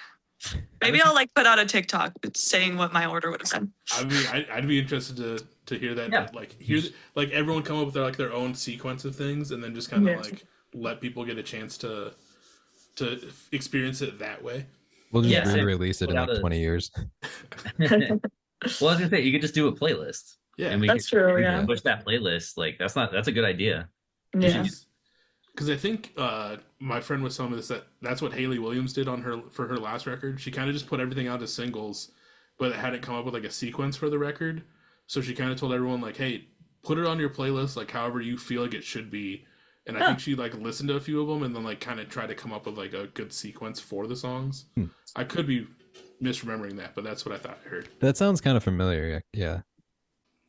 Maybe I'll like put out a TikTok saying what my order would have been. I mean, I'd be interested to hear that. Yeah. Like hear like everyone come up with their own sequence of things, and then just kind of like let people get a chance to experience it that way. We'll just Yeah, re-release it in without like a- 20 years. Well, I was gonna say you could just do a playlist. Yeah, And we That's could true, yeah. push that playlist. Like that's a good idea. Yeah. because I think my friend was telling me this that's what Hayley Williams did on her last record. She kind of just put everything out as singles, but it hadn't come up with like a sequence for the record. So she kind of told everyone like, "Hey, put it on your playlist like however you feel like it should be." And I think she like listened to a few of them and then like kind of tried to come up with like a good sequence for the songs. I could be misremembering that, but that's what I thought I heard. That sounds kind of familiar. Yeah.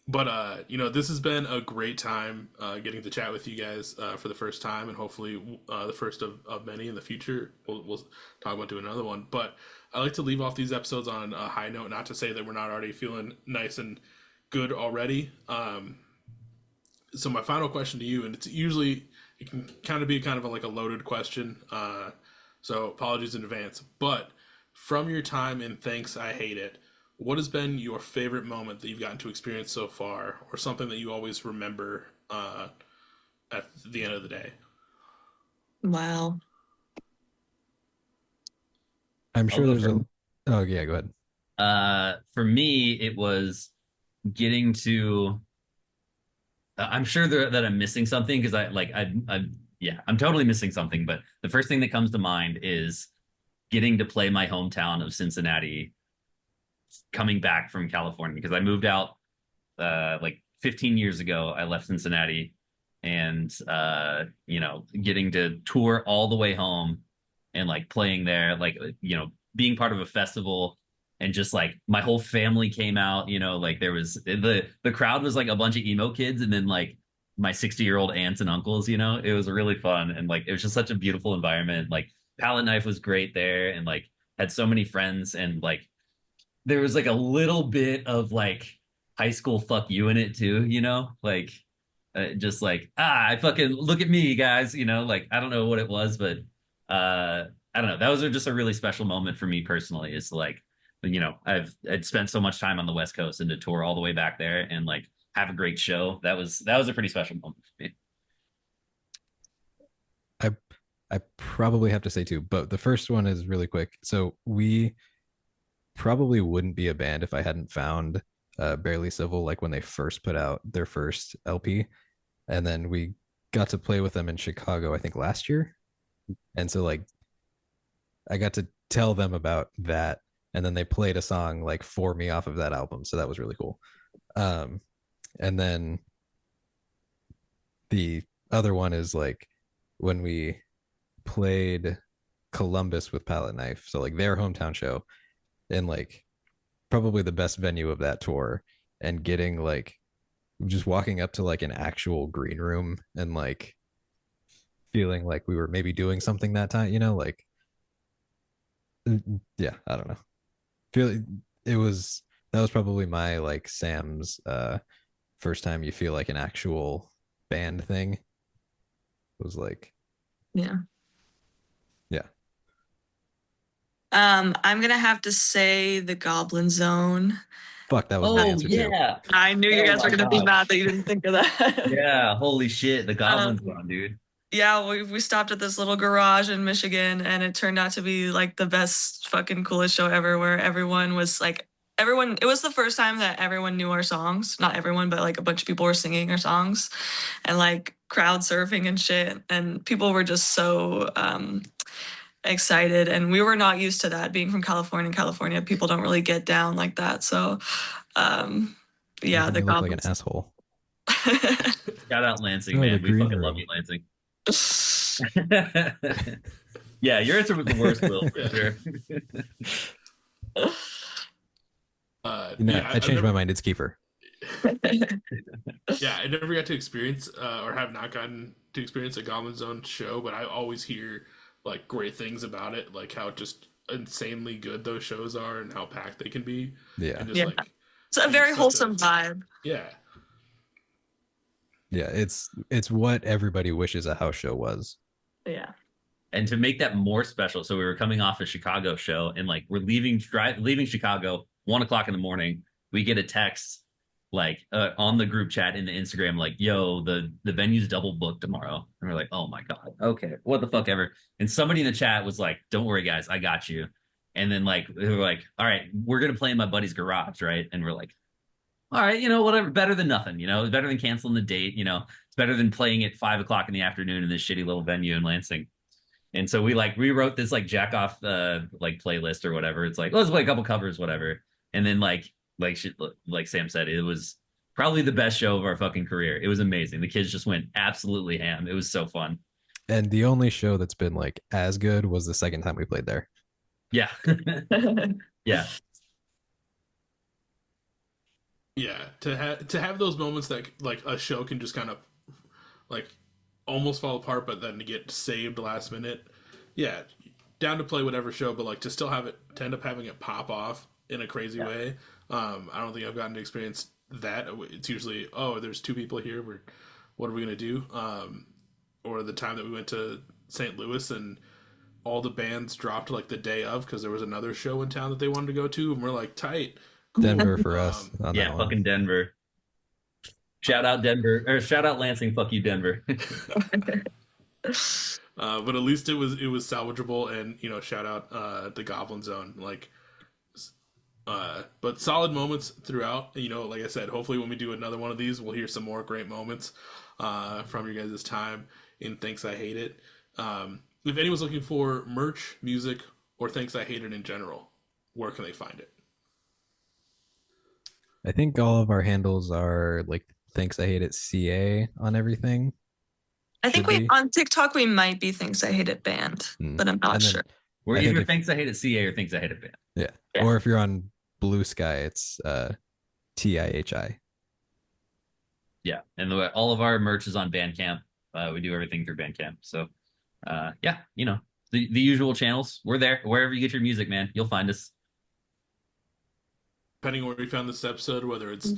But you know, this has been a great time getting to chat with you guys for the first time, and hopefully the first of many in the future. We'll talk about doing another one. But I like to leave off these episodes on a high note, not to say that we're not already feeling nice and good already. So my final question to you, and it can kind of be kind of like a loaded question. So apologies in advance. But from your time in Thanks, I Hate It, what has been your favorite moment that you've gotten to experience so far, or something that you always remember at the end of the day? Wow. I'm I'll sure go there's first. Oh, yeah, go ahead. For me, it was getting to. I'm sure that I'm missing something because I'm totally missing something. But the first thing that comes to mind is getting to play my hometown of Cincinnati, coming back from California because I moved out like 15 years ago. I left Cincinnati, and getting to tour all the way home and like playing there, like being part of a festival. And just like my whole family came out, like there was the crowd was like a bunch of emo kids, and then like my 60-year-old aunts and uncles. It was really fun, and like it was just such a beautiful environment. Like Palette Knife was great there, and like had so many friends, and like there was like a little bit of like high school fuck you in it too. Like just like I fucking look at me, guys. Like I don't know what it was, but I don't know. That was just a really special moment for me personally. It's like. I'd spent so much time on the West Coast and to tour all the way back there and like have a great show. That was a pretty special moment for me. I probably have to say two, but the first one is really quick. So we probably wouldn't be a band if I hadn't found Barely Civil like when they first put out their first LP. And then we got to play with them in Chicago, I think last year. And so like I got to tell them about that. And then they played a song like for me off of that album. So that was really cool. And then the other one is like when we played Columbus with Palette Knife. So like their hometown show and like probably the best venue of that tour, and getting like just walking up to like an actual green room and like feeling like we were maybe doing something that time, like yeah, I don't know. That was probably my like Sam's first time you feel like an actual band thing. It was like Yeah. Yeah. I'm gonna have to say the Goblin Zone. Fuck, that was my answer too. I knew you Oh guys were my gonna be God. mad that you didn't think of that. Yeah, holy shit, the Goblin's gone, dude. Yeah, we stopped at this little garage in Michigan, and it turned out to be like the best fucking coolest show ever, where everyone was like, everyone, it was the first time that everyone knew our songs. Not everyone, but like a bunch of people were singing our songs and like crowd surfing and shit. And people were just so excited. And we were not used to that, being from California. In California, people don't really get down like that. So yeah, Making the me look like an Goblins. asshole. Shout out Lansing, Oh, the man. We green fucking room. love you, Lansing. Yeah, your answer was the worst, Will, for sure. I changed my mind. It's Kiefer. Yeah, I never got to experience or have not gotten to experience a Goblin Zone show, but I always hear like great things about it, like how just insanely good those shows are and how packed they can be. Yeah. And just Yeah. like It's a very wholesome vibe. Yeah. Yeah, it's what everybody wishes a house show was. Yeah. And to make that more special, so we were coming off a Chicago show, and like we're leaving Chicago 1:00 in the morning. We get a text like on the group chat in the Instagram, like, "Yo, the venue's double booked tomorrow," and we're like, "Oh my God, okay, what the fuck ever." And somebody in the chat was like, "Don't worry, guys, I got you." And then like they were like, "All right, we're gonna play in my buddy's garage, right?" And we're like, "All right, whatever, better than nothing, it's better than canceling the date, it's better than playing at 5:00 in the afternoon in this shitty little venue in Lansing." And so we like rewrote this like jack off like playlist or whatever. It's like, let's play a couple covers, whatever. And then like Sam said, it was probably the best show of our fucking career. It was amazing. The kids just went absolutely ham. It was so fun. And the only show that's been like as good was the second time we played there. Yeah. Yeah. Yeah, to have those moments that like a show can just kind of like almost fall apart, but then to get saved last minute. Yeah, down to play whatever show, but like to still have it to end up having it pop off in a crazy way. I don't think I've gotten to experience that. It's usually, oh, there's two people here. What are we gonna do? Or the time that we went to St. Louis and all the bands dropped like the day of because there was another show in town that they wanted to go to, and we're like, tight. Cool. Denver for us. Yeah, fucking Denver. Shout out Denver, or shout out Lansing. Fuck you, Denver. But at least it was salvageable, and shout out the Goblin Zone. Like, but solid moments throughout. Like I said, hopefully when we do another one of these, we'll hear some more great moments from you guys' time in Thanks I Hate It. If anyone's looking for merch, music, or Thanks I Hate It in general, where can they find it? I think all of our handles are like Thanks I Hate It CA on everything. I think on TikTok we might be Thanks I Hate It Band, but I'm not sure. We're either Thanks I Hate It CA or Thanks I Hate It Band. Yeah. Or if you're on Blue Sky, it's TIHI. Yeah, and all of our merch is on Bandcamp. We do everything through Bandcamp. So, yeah, the usual channels. We're there. Wherever you get your music, man, you'll find us. Depending on where you found this episode, whether it's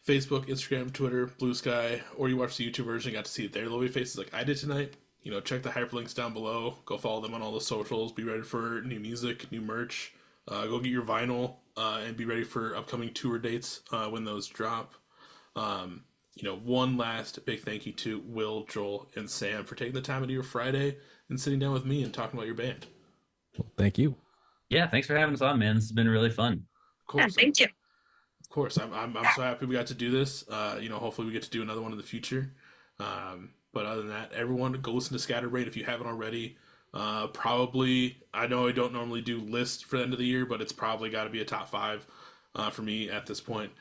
Facebook, Instagram, Twitter, Blue Sky, or you watched the YouTube version, got to see their lovely faces like I did tonight. Check the hyperlinks down below. Go follow them on all the socials. Be ready for new music, new merch. Go get your vinyl and be ready for upcoming tour dates when those drop. One last big thank you to Will, Joel, and Sam for taking the time out of your Friday and sitting down with me and talking about your band. Well, thank you. Yeah, thanks for having us on, man. This has been really fun. Of course. Yeah, thank you. Of course, I'm so happy we got to do this. Hopefully we get to do another one in the future. But other than that, everyone go listen to Scatterbrain if you haven't already. Probably, I know I don't normally do lists for the end of the year, but it's probably got to be a top 5 for me at this point.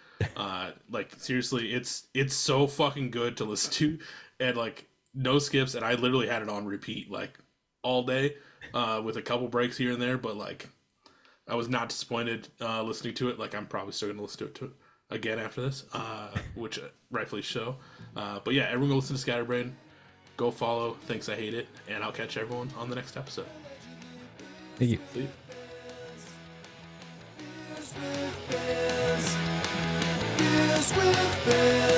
Like seriously, it's so fucking good to listen to, and like no skips. And I literally had it on repeat like all day, with a couple breaks here and there. But like, I was not disappointed listening to it. Like I'm probably still gonna listen to it again after this, which rightfully so. But yeah, everyone go listen to Scatterbrain. Go follow Thanks I Hate It, and I'll catch everyone on the next episode. Thank you. See you. With